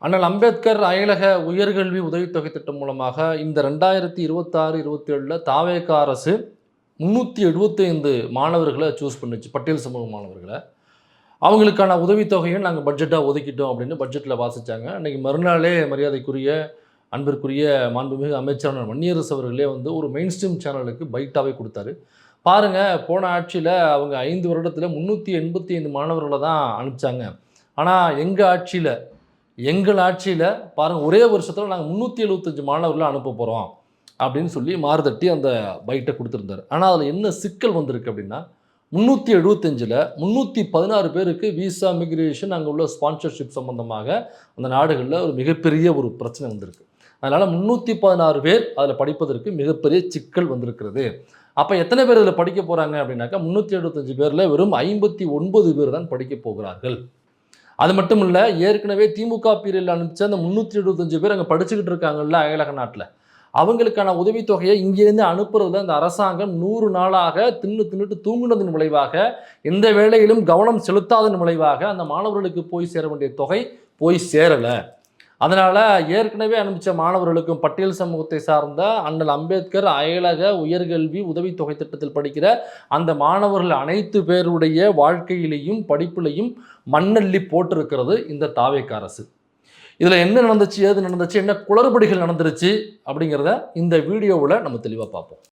அண்ணல் அம்பேத்கர் அயலக உயர்கல்வி உதவித்தொகை திட்டம் மூலமாக இந்த 2026-27 தாவேக அரசு 375 மாணவர்களை சூஸ் பண்ணுச்சு, பட்டியல் சமூக மாணவர்களை. அவங்களுக்கான உதவித்தொகையை நாங்கள் பட்ஜெட்டாக ஒதுக்கிட்டோம் அப்படின்னு பட்ஜெட்டில் வாசித்தாங்க. அன்றைக்கி மறுநாளே மரியாதைக்குரிய அன்பிற்குரிய மாண்புமிகு அமைச்சரான வன்னியரசு அவர்களே ஒரு மெயின் ஸ்ட்ரீம் சேனலுக்கு பைட்டாகவே கொடுத்தாரு. பாருங்கள், போன ஆட்சியில் அவங்க 5 வருடத்தில் 385 மாணவர்களை தான் அனுப்பிச்சாங்க. ஆனால் எங்கள் ஆட்சியில் பாருங்கள், ஒரே வருஷத்தில் நாங்கள் 375 மாணவர்களை அனுப்ப போகிறோம் அப்படின்னு சொல்லி மாறுதட்டி அந்த பைட்டை கொடுத்துருந்தார். ஆனால் அதில் என்ன சிக்கல் வந்திருக்கு அப்படின்னா, 375ல் 316 பேருக்கு விசா, மிக்ரேஷன், அங்கே உள்ள ஸ்பான்சர்ஷிப் சம்மந்தமாக அந்த நாடுகளில் ஒரு மிகப்பெரிய ஒரு பிரச்சனை வந்திருக்கு. அதனால் 316 பேர் அதில் படிப்பதற்கு மிகப்பெரிய சிக்கல் வந்திருக்கிறது. அப்போ எத்தனை பேர் இதில் படிக்க போகிறாங்க அப்படின்னாக்கா, 375 பேரில் வெறும் 59 பேர் தான் படிக்க போகிறார்கள். அது மட்டும் இல்லை, ஏற்கனவே திமுக பீரியடில் அனுப்பிச்ச அந்த 375 பேர் அங்கே படிச்சுக்கிட்டு இருக்காங்கல்ல அயலக நாட்டில், அவங்களுக்கான உதவித்தொகையை இங்கேருந்து அனுப்புறதுல அந்த அரசாங்கம் 100 நாளாக தின்னுட்டு தூங்குனதன் விளைவாக, எந்த வேளையிலும் கவனம் செலுத்தாதன் விளைவாக அந்த மாணவர்களுக்கு போய் சேர வேண்டிய தொகை போய் சேரலை. அதனால் ஏற்கனவே அனுப்பிச்ச மாணவர்களுக்கும் பட்டியல் சமூகத்தை சார்ந்த அண்ணல் அம்பேத்கர் அயலக உயர்கல்வி உதவித்தொகை திட்டத்தில் படிக்கிற அந்த மாணவர்கள் அனைத்து பேருடைய வாழ்க்கையிலையும் படிப்பிலையும் மண்ணள்ளி போட்டிருக்கிறது இந்த தாவேக அரசு. இதில் என்ன நடந்துச்சு, ஏது நடந்துச்சு, என்ன குளறுபடிகள் நடந்துருச்சு அப்படிங்கிறத இந்த வீடியோவில் நம்ம தெளிவாக பார்ப்போம்.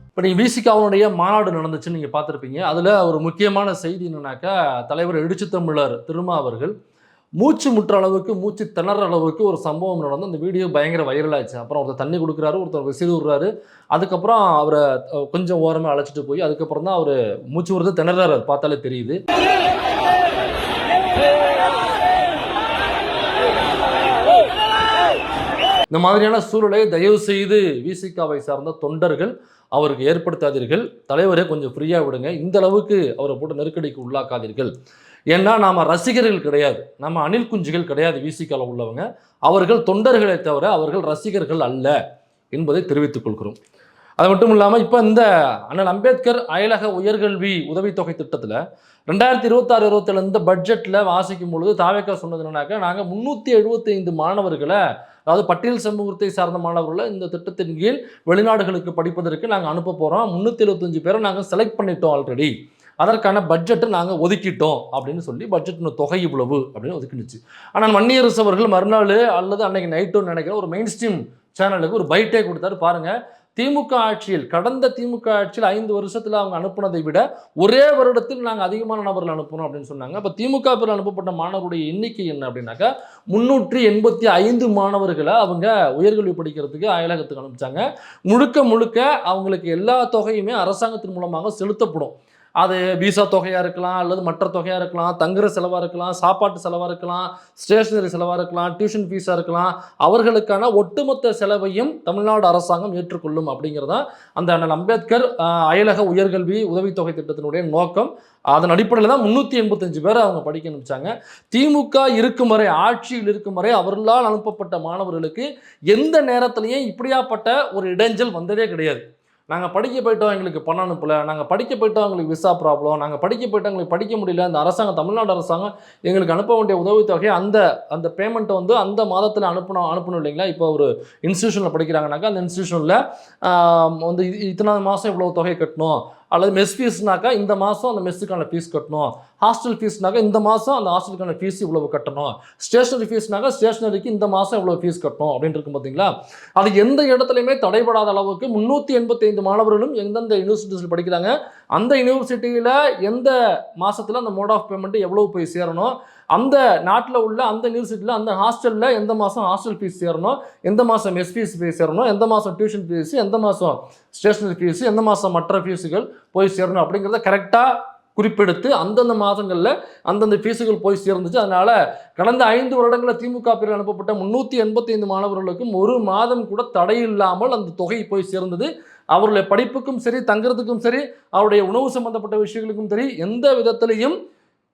இப்போ நீங்கள் விசிகாவுடைய மாநாடு நடந்துச்சுன்னு நீங்கள் பார்த்துருப்பீங்க. அதில் ஒரு முக்கியமான செய்தி என்னன்னாக்கா, தலைவர் எழுச்சி தமிழர் திருமா அவர்கள் மூச்சு முற்ற அளவுக்கு, மூச்சு திணற அளவுக்கு ஒரு சம்பவம் நடந்து அந்த வீடியோ பயங்கர வைரலாச்சு. அப்புறம் ஒருத்தர் தண்ணி கொடுக்குறாரு, ஒருத்தர் விசிறு விடுறாரு. அதுக்கப்புறம் அவரை கொஞ்சம் ஓரமாக அழைச்சிட்டு போய் அதுக்கப்புறம் தான் அவர் மூச்சு விடுறது திணறாரு. அது பார்த்தாலே தெரியுது. இந்த மாதிரியான சூழலை தயவு செய்து விசிகாவை சார்ந்த தொண்டர்கள் அவருக்கு ஏற்படுத்தாதீர்கள். தலைவரே கொஞ்சம் ஃப்ரீயாக விடுங்க. இந்த அளவுக்கு அவரை போட்டு நெருக்கடிக்கு உள்ளாக்காதீர்கள். ஏன்னா நாம் ரசிகர்கள் கிடையாது, நம்ம அணில் குஞ்சுகள் கிடையாது. விசிகாவில் உள்ளவங்க அவர்கள் தொண்டர்களை தவிர அவர்கள் ரசிகர்கள் அல்ல என்பதை தெரிவித்துக் கொள்கிறோம். அது மட்டும் இல்லாமல், இப்போ இந்த அண்ணல் அம்பேத்கர் அயலக உயர்கல்வி உதவித்தொகை திட்டத்தில் 2026-27 இந்த பட்ஜெட்டில் வாசிக்கும் பொழுது தாவேக சொன்னது என்னன்னாக்கா, நாங்கள் 375 மாணவர்களை, அதாவது பட்டியல் சமூகத்தை சார்ந்த மாணவர்களை இந்த திட்டத்தின் கீழ் வெளிநாடுகளுக்கு படிப்பதற்கு நாங்கள் அனுப்ப போகிறோம். 375 பேரை நாங்கள் செலக்ட் பண்ணிட்டோம் ஆல்ரெடி. அதற்கான பட்ஜெட்டை நாங்கள் ஒதுக்கிட்டோம் அப்படின்னு சொல்லி பட்ஜெட்டின் தொகை இவ்வளவு அப்படின்னு ஒதுக்கிடுச்சு. ஆனால் வன்னியரசு அவர்கள் மறுநாள் அல்லது அன்னைக்கு நைட்டோன்னு நினைக்கிறேன் ஒரு மெயின் ஸ்ட்ரீம் சேனலுக்கு ஒரு பைட்டே கொடுத்தாரு. பாருங்கள், திமுக ஆட்சியில், கடந்த திமுக ஆட்சியில் 5 வருஷத்தில் அவங்க அனுப்புனதை விட ஒரே வருடத்தில் நாங்கள் அதிகமான நபர்கள் அனுப்பணும் அப்படின்னு சொன்னாங்க. அப்போ திமுக பேர் அனுப்பப்பட்ட மாணவருடைய எண்ணிக்கை என்ன அப்படின்னாக்கா, 385 மாணவர்களை அவங்க உயர்கல்வி படிக்கிறதுக்கு அயலகத்துக்கு அனுப்பிச்சாங்க. முழுக்க அவங்களுக்கு எல்லா தொகையுமே அரசாங்கத்தின் மூலமாக செலுத்தப்படும். அது விசா தொகையாக இருக்கலாம், அல்லது மற்ற தொகையாக இருக்கலாம், தங்குற செலவாக இருக்கலாம், சாப்பாட்டு செலவாக இருக்கலாம், ஸ்டேஷனரி செலவாக இருக்கலாம், டியூஷன் ஃபீஸாக இருக்கலாம். அவர்களுக்கான ஒட்டுமொத்த செலவையும் தமிழ்நாடு அரசாங்கம் ஏற்றுக்கொள்ளும் அப்படிங்கிறதா அந்த அண்ணல் அம்பேத்கர் அயலக உயர்கல்வி உதவித்தொகை திட்டத்தினுடைய நோக்கம். அதன் அடிப்படையில் தான் 385 பேரை அவங்க படிக்க அனுப்பிச்சாங்க. திமுக இருக்கும் வரை, ஆட்சியில் இருக்கும் வரை அவர்களால் அனுப்பப்பட்ட மாணவர்களுக்கு எந்த நேரத்திலையும் இப்படியாப்பட்ட ஒரு இடைஞ்சல் வந்ததே கிடையாது. நாங்கள் படிக்க போயிட்டோம், எங்களுக்கு பணம் அனுப்பலை, நாங்கள் படிக்க போயிட்டோம், எங்களுக்கு விசா ப்ராப்ளம், நாங்கள் படிக்க போயிட்டோம், எங்களுக்கு படிக்க முடியல, இந்த அரசாங்கம், தமிழ்நாடு அரசாங்கம் எங்களுக்கு அனுப்ப வேண்டிய உதவித்தொகை அந்த பேமெண்ட்டை அந்த மாதத்தில் அனுப்பணும் இல்லைங்களா. இப்போ ஒரு இன்ஸ்டியூஷனில் படிக்கிறாங்கனாக்கா அந்த இன்ஸ்டியூஷனில் இத்தனை மாதம் இவ்வளோ தொகை கட்டணும், அல்லது மெஸ் ஃபீஸ்னாக்கா இந்த மாதம் அந்த மெஸ்ஸுக்கான ஃபீஸ் கட்டணும், ஹாஸ்டல் ஃபீஸ்னாக்கா இந்த மாதம் அந்த ஹாஸ்டலுக்கான ஃபீஸ் இவ்வளவு கட்டணும், ஸ்டேஷனரி ஃபீஸ்னாக்கா ஸ்டேஷனரிக்கு இந்த மாதம் இவ்வளோ ஃபீஸ் கட்டணும் அப்படின்னு இருக்கும் பார்த்தீங்களா. அது எந்த இடத்துலையுமே தடைபடாத அளவுக்கு 385 மாணவர்களும் எந்தெந்த யூனிவர்சிட்டிஸில் படிக்கிறாங்க, அந்த யூனிவர்சிட்டியில் எந்த மாதத்தில் அந்த மோட் ஆஃப் பேமெண்ட்டு எவ்வளோ போய் சேரணும், அந்த நாட்டில் உள்ள அந்த யூனிவர்சிட்டியில் அந்த ஹாஸ்டலில் எந்த மாதம் ஹாஸ்டல் ஃபீஸ் சேரணும், எந்த மாதம் மெஸ் ஃபீஸ் சேரணும், எந்த மாதம் டியூஷன் ஃபீஸு, எந்த மாதம் ஸ்டேஷனரி ஃபீஸு, எந்த மாதம் மற்ற ஃபீஸுகள் போய் சேரணும் அப்படிங்கிறத கரெக்டாக குறிப்பெடுத்து அந்தந்த மாதங்களில் அந்தந்த ஃபீஸுகள் போய் சேர்ந்துச்சு. அதனால் கடந்த 5 வருடங்களில் திமுக பேரில் அனுப்பப்பட்ட 385 மாணவர்களுக்கும் ஒரு மாதம் கூட தடையில்லாமல் அந்த தொகை போய் சேர்ந்தது. அவருடைய படிப்புக்கும் சரி, தங்குறதுக்கும் சரி, அவருடைய உணவு சம்பந்தப்பட்ட விஷயங்களுக்கும் சரி, எந்த விதத்திலையும்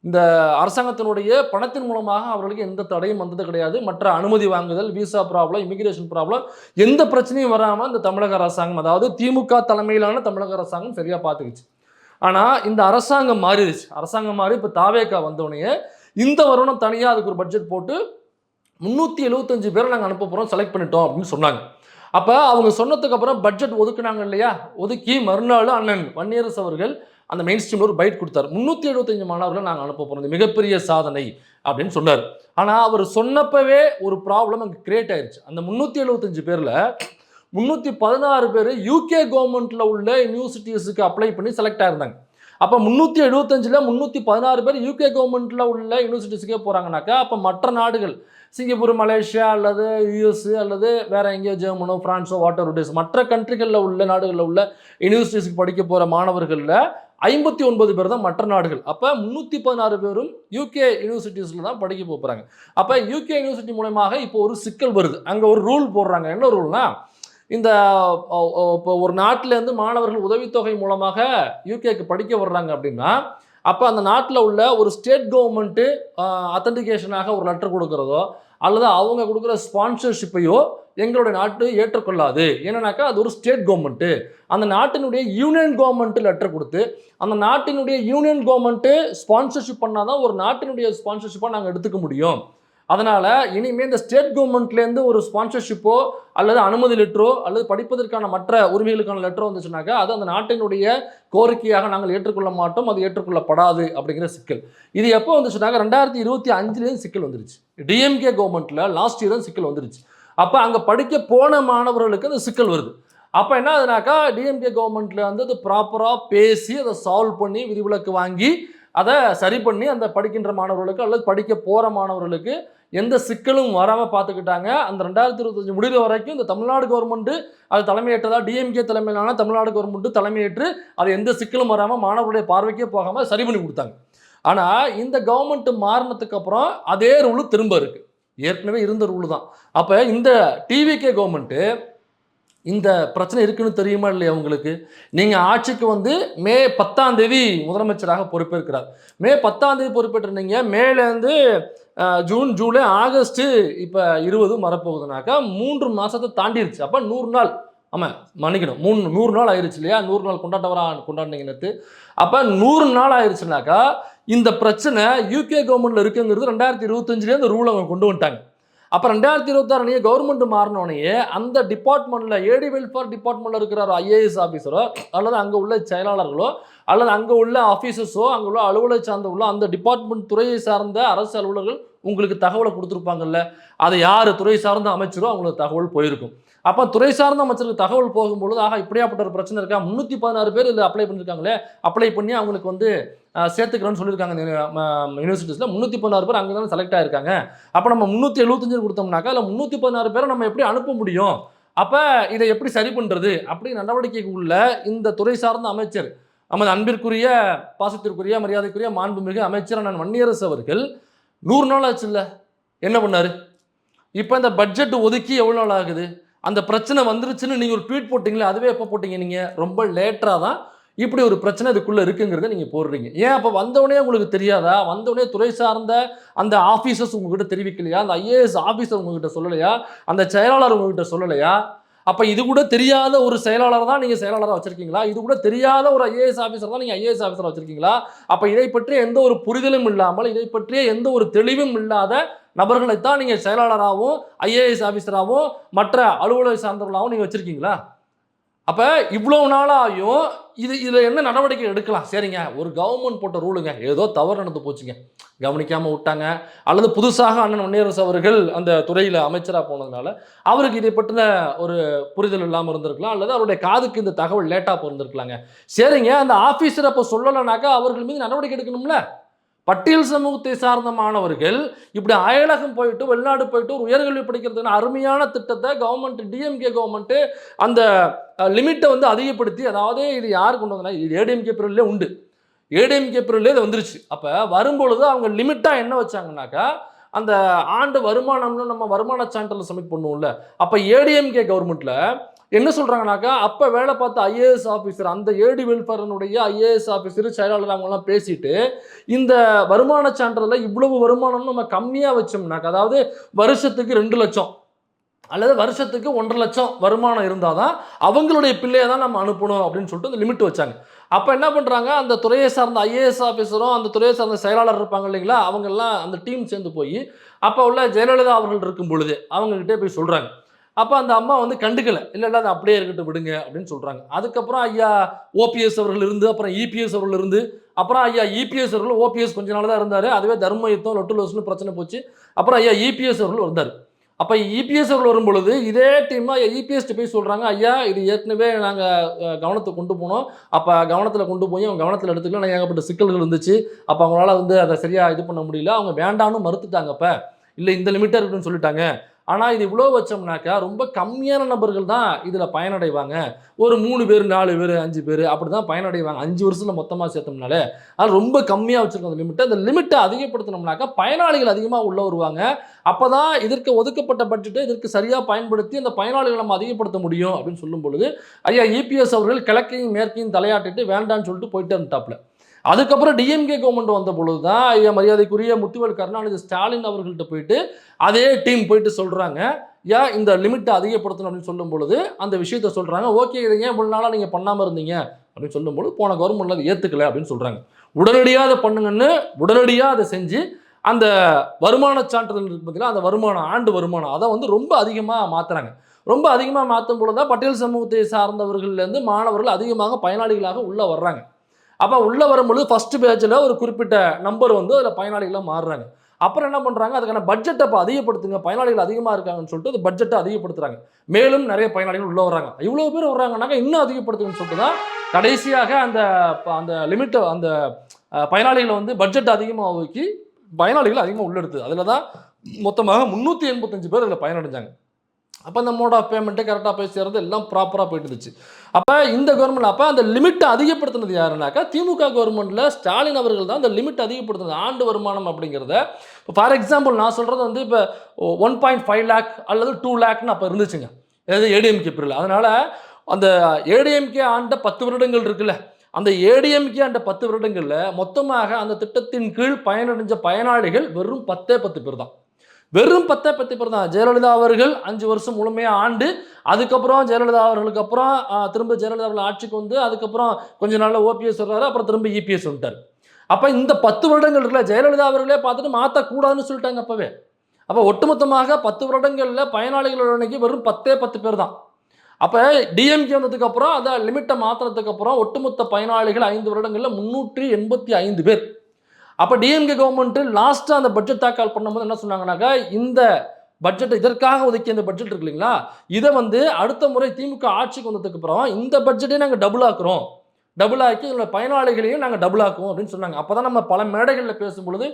இந்த அரசாங்கத்தினுடைய பணத்தின் மூலமாக அவர்களுக்கு எந்த தடையும் வந்தது கிடையாது. மற்ற அனுமதி வாங்குதல், விசா ப்ராப்ளம், இமிகிரேஷன் ப்ராப்ளம், எந்த பிரச்சனையும் வராமல் இந்த தமிழக அரசாங்கம், அதாவது திமுக தலைமையிலான தமிழக அரசாங்கம் சரியாக பார்த்துக்குச்சு. ஆனால் இந்த அரசாங்கம் மாறிடுச்சு. அரசாங்கம் மாறி இப்போ தாவேகா வந்தோடனே இந்த வருடம் தனியாக அதுக்கு ஒரு பட்ஜெட் போட்டு 375 பேரை நாங்கள் அனுப்ப போகிறோம், செலக்ட் பண்ணிட்டோம் அப்படின்னு சொன்னாங்க. அப்போ அவங்க சொன்னதுக்கு அப்புறம் பட்ஜெட் ஒதுக்குனாங்க இல்லையா, ஒதுக்கி மறுநாள் அண்ணன் வன்னியரசு அவர்கள் அந்த மெயின் ஸ்ட்ரீமில் ஒரு பைட் கொடுத்தார். 375 மாணவர்களை நாங்கள் அனுப்ப போகிறோம், மிகப்பெரிய சாதனை அப்படின்னு சொன்னார். ஆனால் அவர் சொன்னப்பவே ஒரு ப்ராப்ளம் அங்கே கிரியேட் ஆயிடுச்சு. அந்த 375 பேரில் 316 பேர் யூகே கவர்மெண்ட்டில் உள்ள யூனிவர்சிட்டிஸுக்கு அப்ளை பண்ணி செலக்ட் ஆயிருந்தாங்க. அப்போ 375ல் 316 பேர் யூகே கவர்மெண்ட்டில் உள்ள யூனிவர்சிட்டிஸுக்கே போகிறாங்கனாக்கா, அப்போ மற்ற நாடுகள் சிங்கப்பூர், மலேசியா அல்லது யூஎஸ் அல்லது வேற எங்கேயோ ஜெர்மனோ, பிரான்ஸோ, வாட்டர் இட் இஸ் மற்ற கண்ட்ரிகளில் உள்ள நாடுகளில் உள்ள யூனிவர்சிட்டிஸ்க்கு படிக்க போகிற மாணவர்களில் 59 பேர் தான் மற்ற நாடுகள். அப்போ 316 பேரும் யூகே யூனிவர்சிட்டிஸில் தான் படிக்க போகிறாங்க. அப்போ யூகே யூனிவர்சிட்டி மூலமாக இப்போ ஒரு சிக்கல் வருது. அங்கே ஒரு ரூல் போடுறாங்க. என்ன ரூல்னா, இந்த இப்போ ஒரு நாட்டிலேருந்து மாணவர்கள் உதவித்தொகை மூலமாக யூகேக்கு படிக்க வர்றாங்க அப்படின்னா, அப்போ அந்த நாட்டில் உள்ள ஒரு ஸ்டேட் கவர்மெண்ட்டு அத்தன்டிகேஷனாக ஒரு லெட்டர் கொடுக்குறதோ அல்லது அவங்க கொடுக்குற ஸ்பான்சர்ஷிப்பையோ எங்களுடைய நாட்டு ஏற்றுக்கொள்ளாது. ஏன்னாக்கா அது ஒரு ஸ்டேட் கவர்மெண்ட்டு. அந்த நாட்டினுடைய யூனியன் கவர்மெண்ட்டு லெட்டர் கொடுத்து அந்த நாட்டினுடைய யூனியன் கவர்மெண்ட்டு ஸ்பான்சர்ஷிப் பண்ணால் தான் ஒரு நாட்டினுடைய ஸ்பான்சர்ஷிப்பாக நாங்கள் எடுத்துக்க முடியும். அதனால் இனிமேல் இந்த ஸ்டேட் கவர்மெண்ட்லேருந்து ஒரு ஸ்பான்சர்ஷிப்போ அல்லது அனுமதி லெட்டரோ அல்லது படிப்பதற்கான மற்ற உரிமைகளுக்கான லெட்டரோ வந்துச்சுனாக்கா அது அந்த நாட்டினுடைய கோரிக்கையாக நாங்கள் ஏற்றுக்கொள்ள மாட்டோம், அது ஏற்றுக்கொள்ளப்படாது அப்படிங்கிற சிக்கல். இது எப்போ வந்துச்சுனாக்கா 2025 சிக்கல் வந்துருச்சு. டிஎம்கே கவர்மெண்ட்டில் லாஸ்ட் இயர் தான் சிக்கல் வந்துருச்சு. அப்போ அங்கே படிக்க போன மாணவர்களுக்கு அந்த சிக்கல் வருது. அப்போ என்ன ஆகுதுனாக்கா, டிஎம்கே கவர்மெண்ட்டில் வந்து அது ப்ராப்பராக பேசி அதை சால்வ் பண்ணி விதிவிலக்கு வாங்கி அதை சரி பண்ணி அந்த படிக்கின்ற மாணவர்களுக்கு அல்லது படிக்க போகிற மாணவர்களுக்கு எந்த சிக்கலும் வராமல் பார்த்துக்கிட்டாங்க. அந்த 2025 முடிகிற வரைக்கும் இந்த தமிழ்நாடு கவர்மெண்ட்டு அது தலைமையேற்றதா, டிஎம்கே தலைமையிலான தமிழ்நாடு கவர்மெண்ட்டு தலைமையேற்று அது எந்த சிக்கலும் வராமல் மாணவர்களுடைய பார்வைக்கே போகாமல் சரி பண்ணி கொடுத்தாங்க. ஆனால் இந்த கவர்மெண்ட்டு மாறினதுக்கு அப்புறம் அதே ரூலு திரும்ப இருக்குது. ஏற்கனவே இருந்த ரூலு தான். அப்போ இந்த டிவிகே கவர்மெண்ட்டு இந்த பிரச்சனை இருக்குன்னு தெரியுமா இல்லையா உங்களுக்கு? நீங்கள் ஆட்சிக்கு வந்து மே 10ஆம் தேதி முதலமைச்சராக பொறுப்பேற்கிறார். மே 10ஆம் தேதி பொறுப்பேற்றிருந்தீங்க. மேலேருந்து ஜூன், ஜூலை, ஆகஸ்ட்டு இப்போ 20 வரப்போகுதுனாக்கா 3 மாதத்தை தாண்டிடுச்சு. அப்போ 100 நாள், ஆமாம் மன்னிக்கணும், 100 நாள் ஆயிடுச்சு இல்லையா? 100 நாள் கொண்டாடினீங்க நேற்று. அப்போ 100 நாள் ஆயிடுச்சுனாக்கா இந்த பிரச்சனை யூகே கவர்மெண்ட்டில் இருக்குங்கிறது 2025 அந்த ரூல் அவங்க கொண்டு வந்துட்டாங்க. அப்போ 2026 நீங்கள் கவர்மெண்ட் மாறினோடனே அந்த டிபார்ட்மெண்ட்டில் ஏடி வெல்ஃபேர் டிபார்ட்மெண்ட்டில் இருக்கிற ஐஏஎஸ் ஆஃபீஸரோ அல்லது அங்கே உள்ள செயலாளர்களோ அல்லது அங்கே உள்ள ஆஃபீஸர்ஸோ அங்கே உள்ள அலுவலக சார்ந்த உள்ள அந்த டிபார்ட்மெண்ட் துறையை சார்ந்த அரசு அலுவலர்கள் உங்களுக்கு தகவலை கொடுத்துருப்பாங்கல்ல, அதை யார் துறை சார்ந்த அமைச்சரோ அவங்களுக்கு தகவல் போயிருக்கும். அப்போ துறை சார்ந்த அமைச்சருக்கு தகவல் போகும்பொழுது ஆக இப்படியாப்பட்ட ஒரு பிரச்சனை இருக்கா, 316 பேர் இதில் அப்ளை பண்ணியிருக்காங்களே, அப்ளை பண்ணி அவங்களுக்கு வந்து சேர்த்துக்கிறேன்னு சொல்லியிருக்காங்க யூனிவர்சிட்டிஸில். 316 பேர் அங்கே தானே செலக்ட் ஆகிருக்காங்க. அப்போ நம்ம 375 கொடுத்தோம்னாக்கா அதில் 316 பேரை நம்ம எப்படி அனுப்ப முடியும்? அப்போ இதை எப்படி சரி பண்ணுறது அப்படி நடவடிக்கைக்கு உள்ள இந்த துறை சார்ந்த அமைச்சர் நமது அன்பிற்குரிய பாசத்திற்குரிய மரியாதைக்குரிய மாண்புமிகு அமைச்சர் அண்ணன் வன்னியரசு அவர்கள் 100 நாள் ஆச்சு இல்லை, என்ன பண்ணார்? இப்போ இந்த பட்ஜெட் ஒதுக்கி எவ்வளோ நாள் ஆகுது? அந்த பிரச்சனை வந்துருச்சுன்னு நீங்கள் ஒரு ட்வீட் போட்டிங்களே, அதுவே எப்போ போட்டிங்க? நீங்கள் ரொம்ப லேட்டாக தான் இப்படி ஒரு பிரச்சனை இதுக்குள்ளே இருக்குங்கிறத நீங்கள் போடுறீங்க. ஏன் அப்போ வந்தவொடனே உங்களுக்கு தெரியாதா? வந்தவொடனே துறை சார்ந்த அந்த ஆஃபீஸர்ஸ் உங்ககிட்ட தெரிவிக்கலையா? அந்த ஐஏஎஸ் ஆஃபீஸர் உங்ககிட்ட சொல்லலையா? அந்த செயலாளர் உங்ககிட்ட சொல்லலையா? அப்போ இது கூட தெரியாத ஒரு செயலாளர் தான் நீங்கள் செயலாளராக வச்சுருக்கீங்களா? இது கூட தெரியாத ஒரு ஐஏஎஸ் ஆஃபீஸர் தான் நீங்கள் ஐஏஎஸ் ஆஃபீஸராக வச்சுருக்கீங்களா? அப்போ இதை பற்றிய எந்த ஒரு புரிதலும் இல்லாமல், இதை பற்றிய எந்த ஒரு தெளிவும் இல்லாத நபர்களைத்தான் நீங்கள் செயலாளராகவும் ஐஏஎஸ் ஆஃபீஸராகவும் மற்ற அலுவலக சார்ந்தவர்களாகவும் நீங்கள் வச்சுருக்கீங்களா? அப்போ இவ்வளோ நாளாயும் இதில் என்ன நடவடிக்கை எடுக்கலாம்? சரிங்க, ஒரு கவர்மெண்ட் போட்ட ரூலுங்க, ஏதோ தவறு நடந்து போச்சுங்க, கவனிக்காமல் விட்டாங்க, அல்லது புதுசாக அண்ணன் வன்னியரசு அவர்கள் அந்த துறையில் அமைச்சராக போனதுனால அவருக்கு இதை பற்றின ஒரு புரிதல் இல்லாமல் இருந்திருக்கலாம், அல்லது அவருடைய காதுக்கு இந்த தகவல் லேட்டாக போயிருந்திருக்கலாங்க. சரிங்க, அந்த ஆஃபீஸர் அப்போ சொல்லலைனாக்கா அவர்கள் மீது நடவடிக்கை எடுக்கணும்ல. பட்டியல் சமூகத்தை சார்ந்த மாணவர்கள் இப்படி அயலகம் போயிட்டு வெளிநாடு போயிட்டு ஒரு உயர்கல்வி படிக்கிறதுக்கு அருமையான திட்டத்தை கவர்மெண்ட் டிஎம்கே கவர்மெண்ட்டு அந்த லிமிட்டை வந்து அதிகப்படுத்தி, அதாவது இது யார் கொண்டு வந்தனா, இது ஏடிஎம்கே பீரியட்லேயே உண்டு, ஏடிஎம்கே பீரியட்லேயே இது வந்துருச்சு. அப்போ வரும்பொழுது அவங்க லிமிட்டாக என்ன வச்சாங்கன்னாக்கா, அந்த ஆண்டு வருமானம்னு நம்ம வருமான சான்றிதழ் சப்மிட் பண்ணுவோம்ல, அப்போ ஏடிஎம்கே கவர்மெண்ட்டில் என்ன சொல்கிறாங்கனாக்கா, அப்போ வேலை பார்த்த ஐஏஎஸ் ஆஃபீஸர், அந்த ஏடி வெல்ஃபேரனுடைய ஐஏஎஸ் ஆஃபீஸர் செயலாளர் அவங்களாம் பேசிட்டு இந்த வருமான சான்றிதழில் இவ்வளவு வருமானம்னு நம்ம கம்மியாக வச்சோம்னாக்கா, அதாவது வருஷத்துக்கு 2 லட்சம் அல்லது வருஷத்துக்கு 1.5 லட்சம் வருமானம் இருந்தால் தான் அவங்களுடைய பிள்ளையை தான் நம்ம அனுப்பணும் அப்படின்னு சொல்லிட்டு அந்த லிமிட் வச்சாங்க. அப்போ என்ன பண்ணுறாங்க, அந்த துறையை சார்ந்த ஐஏஎஸ் ஆஃபீஸரும் அந்த துறையை சார்ந்த செயலாளர் இருப்பாங்க இல்லைங்களா, அவங்கெல்லாம் அந்த டீம் சேர்ந்து போய் அப்போ உள்ள ஜெயலலிதா அவர்கள் இருக்கும் பொழுது அவங்ககிட்டே போய் சொல்கிறாங்க. அப்போ அந்த அம்மா வந்து கண்டுக்கல, இல்லை இல்லை அது அப்படியே இருக்கட்டும் விடுங்க அப்படின்னு சொல்கிறாங்க. அதுக்கப்புறம் ஐயா ஓபிஎஸ் அவர்கள் இருந்து, அப்புறம் இபிஎஸ் அவர்கள் இருந்து, அப்புறம் ஐயா இபிஎஸ் அவர்கள், ஓபிஎஸ் கொஞ்ச நாள் தான் இருந்தார், அதுவே தர்ம யுத்தம் லொட்டு லோசுன்னு பிரச்சனை போச்சு. அப்புறம் ஐயா இபிஎஸ் அவர்கள் வந்தார். அப்போ இபிஎஸ் அவர்கள் வரும்பொழுது இதே டீம் இபிஎஸ்ட்டு போய் சொல்கிறாங்க, ஐயா இது ஏற்கனவே நாங்கள் கவனத்துக்கு கொண்டு போனோம், அப்போ கவனத்தில் கொண்டு போய் அவங்க கவனத்தில் எடுத்துக்கலாம், ஏகப்பட்ட சிக்கல்கள் இருந்துச்சு, அப்போ அவங்களால வந்து அதை சரியாக இது பண்ண முடியல, அவங்க வேண்டான்னு மறுத்துட்டாங்க, அப்போ இல்லை இந்த லிமிட்டாக இருக்குன்னு சொல்லிட்டாங்க. ஆனால் இது இவ்வளோ வச்சோம்னாக்கா ரொம்ப கம்மியான நபர்கள் தான் இதில் பயனடைவாங்க. ஒரு 3 பேர் 4 பேர் 5 பேர் அப்படி தான் பயனடைவாங்க. 5 வருஷத்தில் மொத்தமாக சேர்த்தோம்னாலே அது ரொம்ப கம்மியாக வச்சுருக்கோம் அந்த லிமிட்டை. அந்த லிமிட்டை அதிகப்படுத்தினோம்னாக்கா பயனாளிகள் அதிகமாக உள்ளே வருவாங்க. அப்போ தான் இதற்கு ஒதுக்கப்பட்ட பட்ஜெட்டை இதற்கு சரியாக பயன்படுத்தி அந்த பயனாளிகளை நம்ம அதிகப்படுத்த முடியும் அப்படின்னு சொல்லும் பொழுது ஐயா இபிஎஸ் அவர்கள் கிழக்கையும் மேற்கையும் தலையாட்டிட்டு வேண்டான்னு சொல்லிட்டு போயிட்டு இருந்தாப்புல. அதுக்கப்புறம் டிஎம்கே கவர்மெண்ட் வந்த பொழுது தான் ஐயா மரியாதைக்குரிய முத்துவேல் கருணாநிதி ஸ்டாலின் அவர்கள்ட்ட போயிட்டு அதே டீம் போயிட்டு சொல்கிறாங்க, ஏன் இந்த லிமிட்டை அதிகப்படுத்தணும் அப்படின்னு சொல்லும் பொழுது அந்த விஷயத்த சொல்கிறாங்க. ஓகே இதை ஏன் இவ்வளோ நாளாக நீங்கள் பண்ணாமல் இருந்தீங்க அப்படின்னு சொல்லும்போது போன கவர்மெண்ட்டில் அதை ஏற்றுக்கல அப்படின்னு சொல்கிறாங்க. உடனடியாக அதை பண்ணுங்கன்னு உடனடியாக அதை செஞ்சு அந்த வருமான சான்றிதழ் இருக்கு பார்த்தீங்கன்னா, அந்த வருமானம் ஆண்டு வருமானம் அதை வந்து ரொம்ப அதிகமாக மாற்றுறாங்க. ரொம்ப அதிகமாக மாற்றும் பொழுது தான் பட்டியல் சமூகத்தை சார்ந்தவர்கள்லேருந்து மாணவர்கள் அதிகமாக பயனாளிகளாக உள்ளே வர்றாங்க. அப்போ உள்ளே வரும்பொழுது ஃபஸ்ட்டு பேட்சில் ஒரு குறிப்பிட்ட நம்பர் வந்து அதில் பயனாளிகளாக மாறுறாங்க. அப்புறம் என்ன பண்ணுறாங்க, அதுக்கான பட்ஜெட்டை இப்போ அதிகப்படுத்துங்க, பயனாளிகள் அதிகமாக இருக்காங்கன்னு சொல்லிட்டு அந்த பட்ஜெட்டை அதிகப்படுத்துகிறாங்க. மேலும் நிறைய பயனாளிகள் உள்ளே வர்றாங்க. இவ்வளோ பேர் வர்றாங்கன்னாக்கா இன்னும் அதிகப்படுத்துங்கன்னு சொல்லிட்டு தான் கடைசியாக அந்த அந்த லிமிட்டை அந்த பயனாளிகளை வந்து பட்ஜெட் அதிகமாக ஒதுக்கி பயனாளிகள் அதிகமாக உள்ளெடுத்து அதில் தான் மொத்தமாக 385 பேர் அதில் பயனடைஞ்சாங்க. அப்போ அந்த மோட் ஆஃப் பேமெண்ட்டு கரெக்டாக போய் சேர்றது எல்லாம் ப்ராப்பராக போயிட்டு இருந்துச்சு. அப்போ இந்த கவர்மெண்ட் அப்போ அந்த லிமிட்டை அதிகப்படுத்தினது யாருனாக்கா திமுக கவர்மெண்ட்டில் ஸ்டாலின் அவர்கள் தான் அந்த லிமிட் அதிகப்படுத்தினது ஆண்டு வருமானம் அப்படிங்கிறத. இப்போ ஃபார் எக்ஸாம்பிள் நான் சொல்கிறது வந்து இப்போ 1.5 லேக் அல்லது 2 லேக்னு அப்போ இருந்துச்சுங்க, அதாவது ஏடிஎம்கே பிரிவில். அதனால் அந்த ஏடிஎம்கே ஆண்ட 10 வருடங்கள் இருக்குல்ல, அந்த ஏடிஎம்கே ஆண்ட 10 வருடங்களில் மொத்தமாக அந்த திட்டத்தின் கீழ் பயனடைஞ்ச பயனாளிகள் வெறும் 10 பேர் தான். வெறும் 10 பேர் தான். ஜெயலலிதா அவர்கள் 5 வருஷம் முழுமையாக ஆண்டு, அதுக்கப்புறம் ஜெயலலிதா அவர்களுக்கு அப்புறம் திரும்ப ஜெயலலிதா அவர்கள் ஆட்சிக்கு வந்து அதுக்கப்புறம் கொஞ்ச நாளில் ஓபிஎஸ் வர்றாரு, அப்புறம் திரும்ப இபிஎஸ் வந்துட்டார். அப்போ இந்த 10 வருடங்கள் இருக்குல்ல, ஜெயலலிதா அவர்களே பார்த்துட்டு மாற்றக்கூடாதுன்னு சொல்லிட்டாங்க அப்போவே. அப்போ ஒட்டுமொத்தமாக 10 வருடங்களில் பயனாளிகளோட எண்ணிக்கை வெறும் 10 பேர் தான். அப்போ டிஎம்கே வந்ததுக்கப்புறம் அதை லிமிட்டை மாற்றினதுக்கப்புறம் ஒட்டுமொத்த பயனாளிகள் 5 வருடங்களில் 385 பேர். அப்போ டிஎம்கே கவர்மெண்ட்டு லாஸ்ட்டாக அந்த பட்ஜெட் தாக்கல் பண்ணும்போது என்ன சொன்னாங்கன்னாக்கா, இந்த பட்ஜெட் இதற்காக ஒதுக்கிய இந்த பட்ஜெட் இருக்கு இல்லைங்களா, இதை வந்து அடுத்த முறை திமுக ஆட்சிக்கு வந்ததுக்கு அப்புறம் இந்த பட்ஜெட்டே நாங்கள் டபுள் ஆக்குறோம், டபுள் ஆக்கி இதோட பயனாளிகளையும் நாங்கள் டபுள் ஆக்குவோம் அப்படின்னு சொன்னாங்க. அப்போ தான் நம்ம பல மேடைகளில் பேசும்பொழுது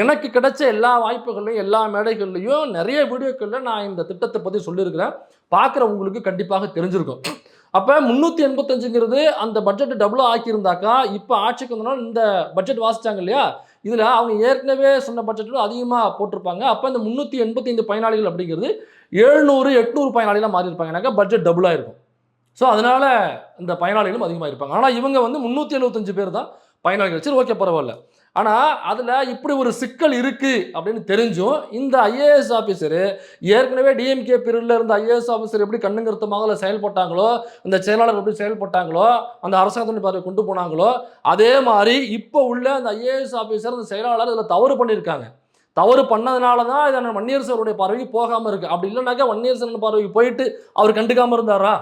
எனக்கு கிடைச்ச எல்லா வாய்ப்புகள்லையும் எல்லா மேடைகள்லையும் நிறைய வீடியோக்களில் நான் இந்த திட்டத்தை பற்றி சொல்லியிருக்கிறேன். பார்க்குறவங்களுக்கு கண்டிப்பாக தெரிஞ்சிருக்கும். அப்போ 385ங்கிறது அந்த பட்ஜெட்டை டபுளாக ஆக்கியிருந்தாக்கா இப்போ ஆட்சிக்கு வந்தனால இந்த பட்ஜெட் வாசித்தாங்க இல்லையா, இதில் அவங்க ஏற்கனவே சொன்ன பட்ஜெட்டில் அதிகமாக போட்டிருப்பாங்க. அப்போ இந்த 385 பயனாளிகள் அப்படிங்கிறது 700 800 பயனாளிகளாக மாறியிருப்பாங்கனாக்கா பட்ஜெட் டபுளாக இருக்கும். ஸோ அதனால் இந்த பயனாளிகளும் அதிகமாக இருப்பாங்க. ஆனால் இவங்க வந்து 375 பேர் தான் பயனாளிகள். சரி ஓகே பரவாயில்ல. ஆனால் அதில் இப்படி ஒரு சிக்கல் இருக்குது அப்படின்னு தெரிஞ்சும் இந்த ஐஏஎஸ் ஆஃபீஸரு ஏற்கனவே டிஎம்கே பீரியடில் இருந்த ஐஏஎஸ் ஆஃபீஸர் எப்படி கண்ணுங்கருத்தமாக அதில் செயல்பட்டாங்களோ, அந்த செயலாளர் எப்படி செயல்பட்டாங்களோ, அந்த அரசாங்கத்தின் பார்வை கொண்டு போனாங்களோ, அதே மாதிரி இப்போ உள்ள அந்த ஐஏஎஸ் ஆஃபீஸர் அந்த செயலாளர் இதில் தவறு பண்ணியிருக்காங்க. தவறு பண்ணதுனால தான் இதை வன்னியரசருடைய பார்வைக்கு போகாமல் இருக்குது. அப்படி இல்லைனாக்கா வன்னியரசன் பார்வைக்கு போயிட்டு அவர் கண்டுக்காமல் இருந்தாரா?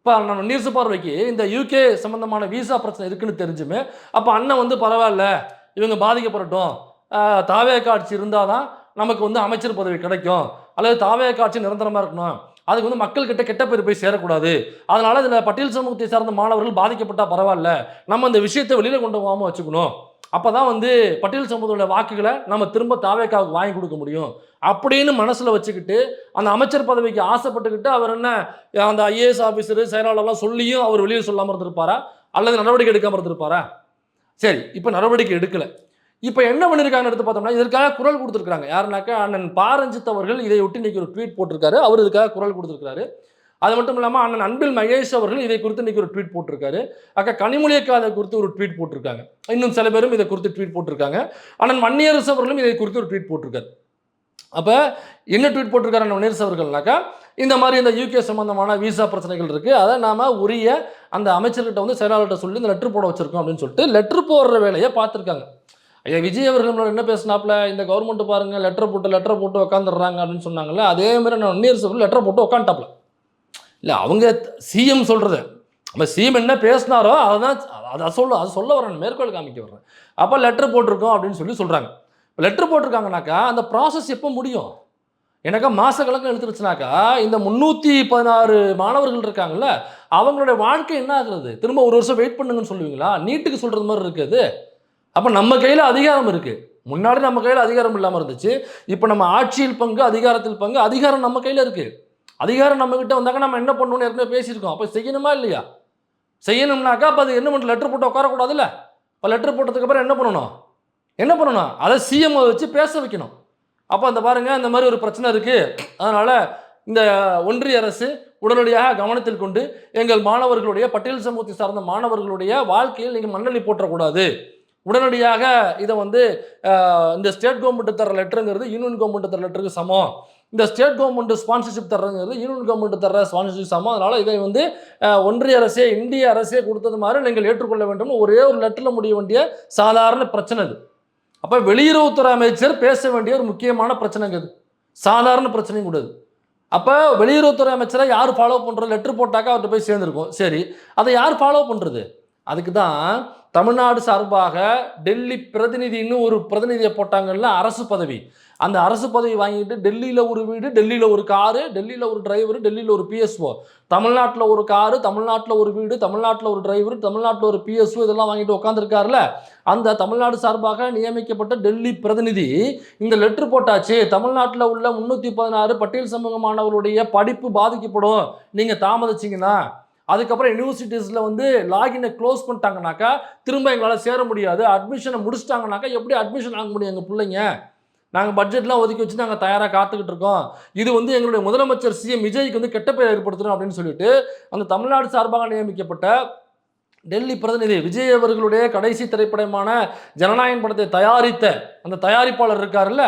இப்போ நம்ம நியூஸ் பார்வைக்கு இந்த யூகே சம்மந்தமான விசா பிரச்சனை இருக்குன்னு தெரிஞ்சுமே அப்போ அண்ணன் வந்து பரவாயில்ல இவங்க பாதிக்கப்படட்டும், தாவேக ஆட்சி இருந்தால் தான் நமக்கு வந்து அமைச்சர் பதவி கிடைக்கும், அல்லது தாவேக ஆட்சி நிரந்தரமாக இருக்கணும், அதுக்கு வந்து மக்கள்கிட்ட கெட்ட பேர் போய் சேரக்கூடாது, அதனால் இதில் பட்டியல் சமூகத்தை சார்ந்த மாணவர்கள் பாதிக்கப்பட்டால் பரவாயில்ல, நம்ம இந்த விஷயத்தை வெளியில் கொண்டு போகாமல் வச்சுக்கணும், அப்போ தான் வந்து பட்டியல் சமூகத்தோட வாக்குகளை நம்ம திரும்ப தாவேக்காவுக்கு வாங்கி கொடுக்க முடியும் அப்படின்னு மனசில் வச்சுக்கிட்டு அந்த அமைச்சர் பதவிக்கு ஆசைப்பட்டுக்கிட்டு அவர் என்ன அந்த ஐஏஎஸ் ஆஃபீஸரு செயலாளர்லாம் சொல்லியும் அவர் வெளியே சொல்லாமல் இருந்திருப்பாரா, அல்லது நடவடிக்கை எடுக்காமல் இருந்திருப்பாரா? சரி, இப்போ நடவடிக்கை எடுக்கலை. இப்போ என்ன பண்ணியிருக்காங்கன்னு எடுத்து பார்த்தோம்னா இதற்காக குரல் கொடுத்துருக்காங்க. யாருனாக்கா அண்ணன் ரஞ்சித் அவர்கள் இதை ஒட்டி இன்னைக்கு ஒரு ட்வீட் போட்டிருக்காரு. அவர் இதுக்காக குரல் கொடுத்துருக்காரு. அது மட்டும் இல்லாமல் அண்ணன் அன்பில் மகேஷ் அவர்கள் இதை குறித்து இன்றைக்கி ஒரு ட்வீட் போட்டிருக்காரு. அக்கா கனிமொழி அக்கா அதை குறித்து ஒரு ட்வீட் போட்டிருக்காங்க. இன்னும் சில பேரும் இதை குறித்து ட்வீட் போட்டிருக்காங்க. அண்ணன் வன்னியரசு அவர்களும் இதை குறித்து ஒரு ட்வீட் போட்டிருக்காரு. அப்போ என்ன ட்வீட் போட்டிருக்காரு அண்ணன் வன்னியரசு அவர்கள்னாக்கா, இந்த மாதிரி இந்த யூகே சம்பந்தமான விசா பிரச்சனைகள் இருக்குது, அதை நாம் உரிய அந்த அமைச்சர்கிட்ட வந்து செயலாளர்கிட்ட சொல்லி இந்த லெட்ரு போட வச்சுருக்கோம் அப்படின்னு சொல்லிட்டு லெட்ரு போடுற வேலையை பார்த்துருக்காங்க. ஐயா விஜய் அவர்கள் என்ன பேசினாப்புல, இந்த கவர்மெண்ட் பாருங்கள் லெட்டர் போட்டு உட்காந்துடுறாங்க அப்படின்னு சொன்னாங்கல்ல, அதே மாதிரி நான் ஒன்னியர் சொல்லி லெட்டர் போட்டு உட்காந்துட்டாப்ல. இல்லை அவங்க சிஎம் சொல்கிறது, நம்ம சிஎம் என்ன பேசினாரோ அதை சொல்ல வரேன், மேற்கோள் காமிக்க வர்றேன். அப்போ லெட்டர் போட்டிருக்கோம் அப்படின்னு சொல்கிறாங்க. லெட்டர் போட்டிருக்காங்கனாக்கா அந்த ப்ராசஸ் எப்போ முடியும்? எனக்கா மாதக்கணக்கில் எடுத்துருச்சுனாக்கா இந்த 316 மாணவர்கள் இருக்காங்கல்ல, அவங்களுடைய வாழ்க்கை என்ன ஆகுறது? திரும்ப ஒரு வருஷம் வெயிட் பண்ணுங்கன்னு சொல்லுவீங்களா? நீட்டுக்கு சொல்கிறது மாதிரி இருக்குது. அப்போ நம்ம கையில் அதிகாரம் இருக்குது. முன்னாடி நம்ம கையில் அதிகாரம் இல்லாமல் இருந்துச்சு. இப்போ நம்ம ஆட்சியில் பங்கு, அதிகாரத்தில் பங்கு, அதிகாரம் நம்ம கையில் இருக்குது. அதிகாரம் நம்மக்கிட்ட வந்தாக்க நம்ம என்ன பண்ணணும்னு ஏற்கனவே பேசியிருக்கோம். அப்போ செய்யணுமா இல்லையா? செய்யணும்னாக்கா அப்போ அது என்ன பண்ண, லெட்டர் போட்டு உட்காரக்கூடாதுல்ல. இப்போ லெட்டர் போட்டதுக்கப்புறம் என்ன பண்ணணும்? அதை சிஎம் வச்சு பேச வைக்கணும். அப்போ அந்த பாருங்கள், இந்த மாதிரி ஒரு பிரச்சனை இருக்குது, அதனால் இந்த ஒன்றிய அரசு உடனடியாக கவனத்தில் கொண்டு எங்கள் மாணவர்களுடைய பட்டியல் சமூகத்தை சார்ந்த மாணவர்களுடைய வாழ்க்கையில் நீங்கள் மண்ணள்ளி போற்றக்கூடாது. உடனடியாக இதை வந்து இந்த ஸ்டேட் கவர்மெண்ட் தர லெட்டருங்கிறது யூனியன் கவர்மெண்ட் தர லெட்டருக்கு சமம். இந்த ஸ்டேட் கவர்மெண்ட் ஸ்பான்சர்ஷிப் தர்றதுங்கிறது யூனியன் கவர்மெண்ட் தர ஸ்பான்சர்ஷிப் சமம். அதனால் இதை வந்து ஒன்றிய அரசே, இந்திய அரசே கொடுத்தது மாதிரி நீங்கள் ஏற்றுக்கொள்ள வேண்டும்னு ஒரே ஒரு லெட்டரில் முடிய வேண்டிய சாதாரண பிரச்சனை அது. அப்போ வெளியுறவுத்துறை அமைச்சர் பேச வேண்டிய ஒரு முக்கியமான பிரச்சனைங்க அது, சாதாரண பிரச்சனையும் கூடாது. அப்போ வெளியுறவுத்துறை அமைச்சரை யார் ஃபாலோ பண்ணுறது? லெட்டர் போட்டாக்கா அவர்கிட்ட போய் சேர்ந்துருக்கும். சரி, அதை யார் ஃபாலோ பண்ணுறது? அதுக்கு தான் தமிழ்நாடு சார்பாக டெல்லி பிரதிநிதின்னு ஒரு பிரதிநிதியை போட்டாங்கல்ல, அரசு பதவி. அந்த அரசு பதவி வாங்கிட்டு டெல்லியில் ஒரு வீடு, டெல்லியில் ஒரு காரு, டெல்லியில் ஒரு டிரைவர், டெல்லியில் ஒரு பிஎஸ்ஓ, தமிழ்நாட்டில் ஒரு காரு, தமிழ்நாட்டில் ஒரு வீடு, தமிழ்நாட்டில் ஒரு டிரைவர், தமிழ்நாட்டில் ஒரு பிஎஸ்ஓ, இதெல்லாம் வாங்கிட்டு உட்காந்துருக்காருல, அந்த தமிழ்நாடு சார்பாக நியமிக்கப்பட்ட டெல்லி பிரதிநிதி இந்த லெட்ரு போட்டாச்சு, தமிழ்நாட்டில் உள்ள 316 பட்டியல் சமூகமானவருடைய படிப்பு பாதிக்கப்படும், நீங்கள் தாமதிச்சிங்கன்னா, அதுக்கப்புறம் யூனிவர்சிட்டிஸில் வந்து லாகினை க்ளோஸ் பண்ணிட்டாங்கனாக்கா திரும்ப எங்களால் சேர முடியாது, அட்மிஷனை முடிச்சிட்டாங்கனாக்கா எப்படி அட்மிஷன் ஆக முடியும் எங்கள் பிள்ளைங்க, நாங்கள் பட்ஜெட்லாம் ஒதுக்கி வச்சு நாங்கள் தயாராக காத்துக்கிட்டு இருக்கோம், இது வந்து எங்களுடைய முதலமைச்சர் சிஎம் விஜய்க்கு வந்து கெட்ட பெயர் ஏற்படுத்தணும் அப்படின்னு சொல்லிட்டு அந்த தமிழ்நாடு சார்பாக நியமிக்கப்பட்ட டெல்லி பிரதிநிதி விஜய் அவர்களுடைய கடைசி திரைப்படமான ஜனநாயகன் படத்தை தயாரித்த அந்த தயாரிப்பாளர் இருக்காருல்ல,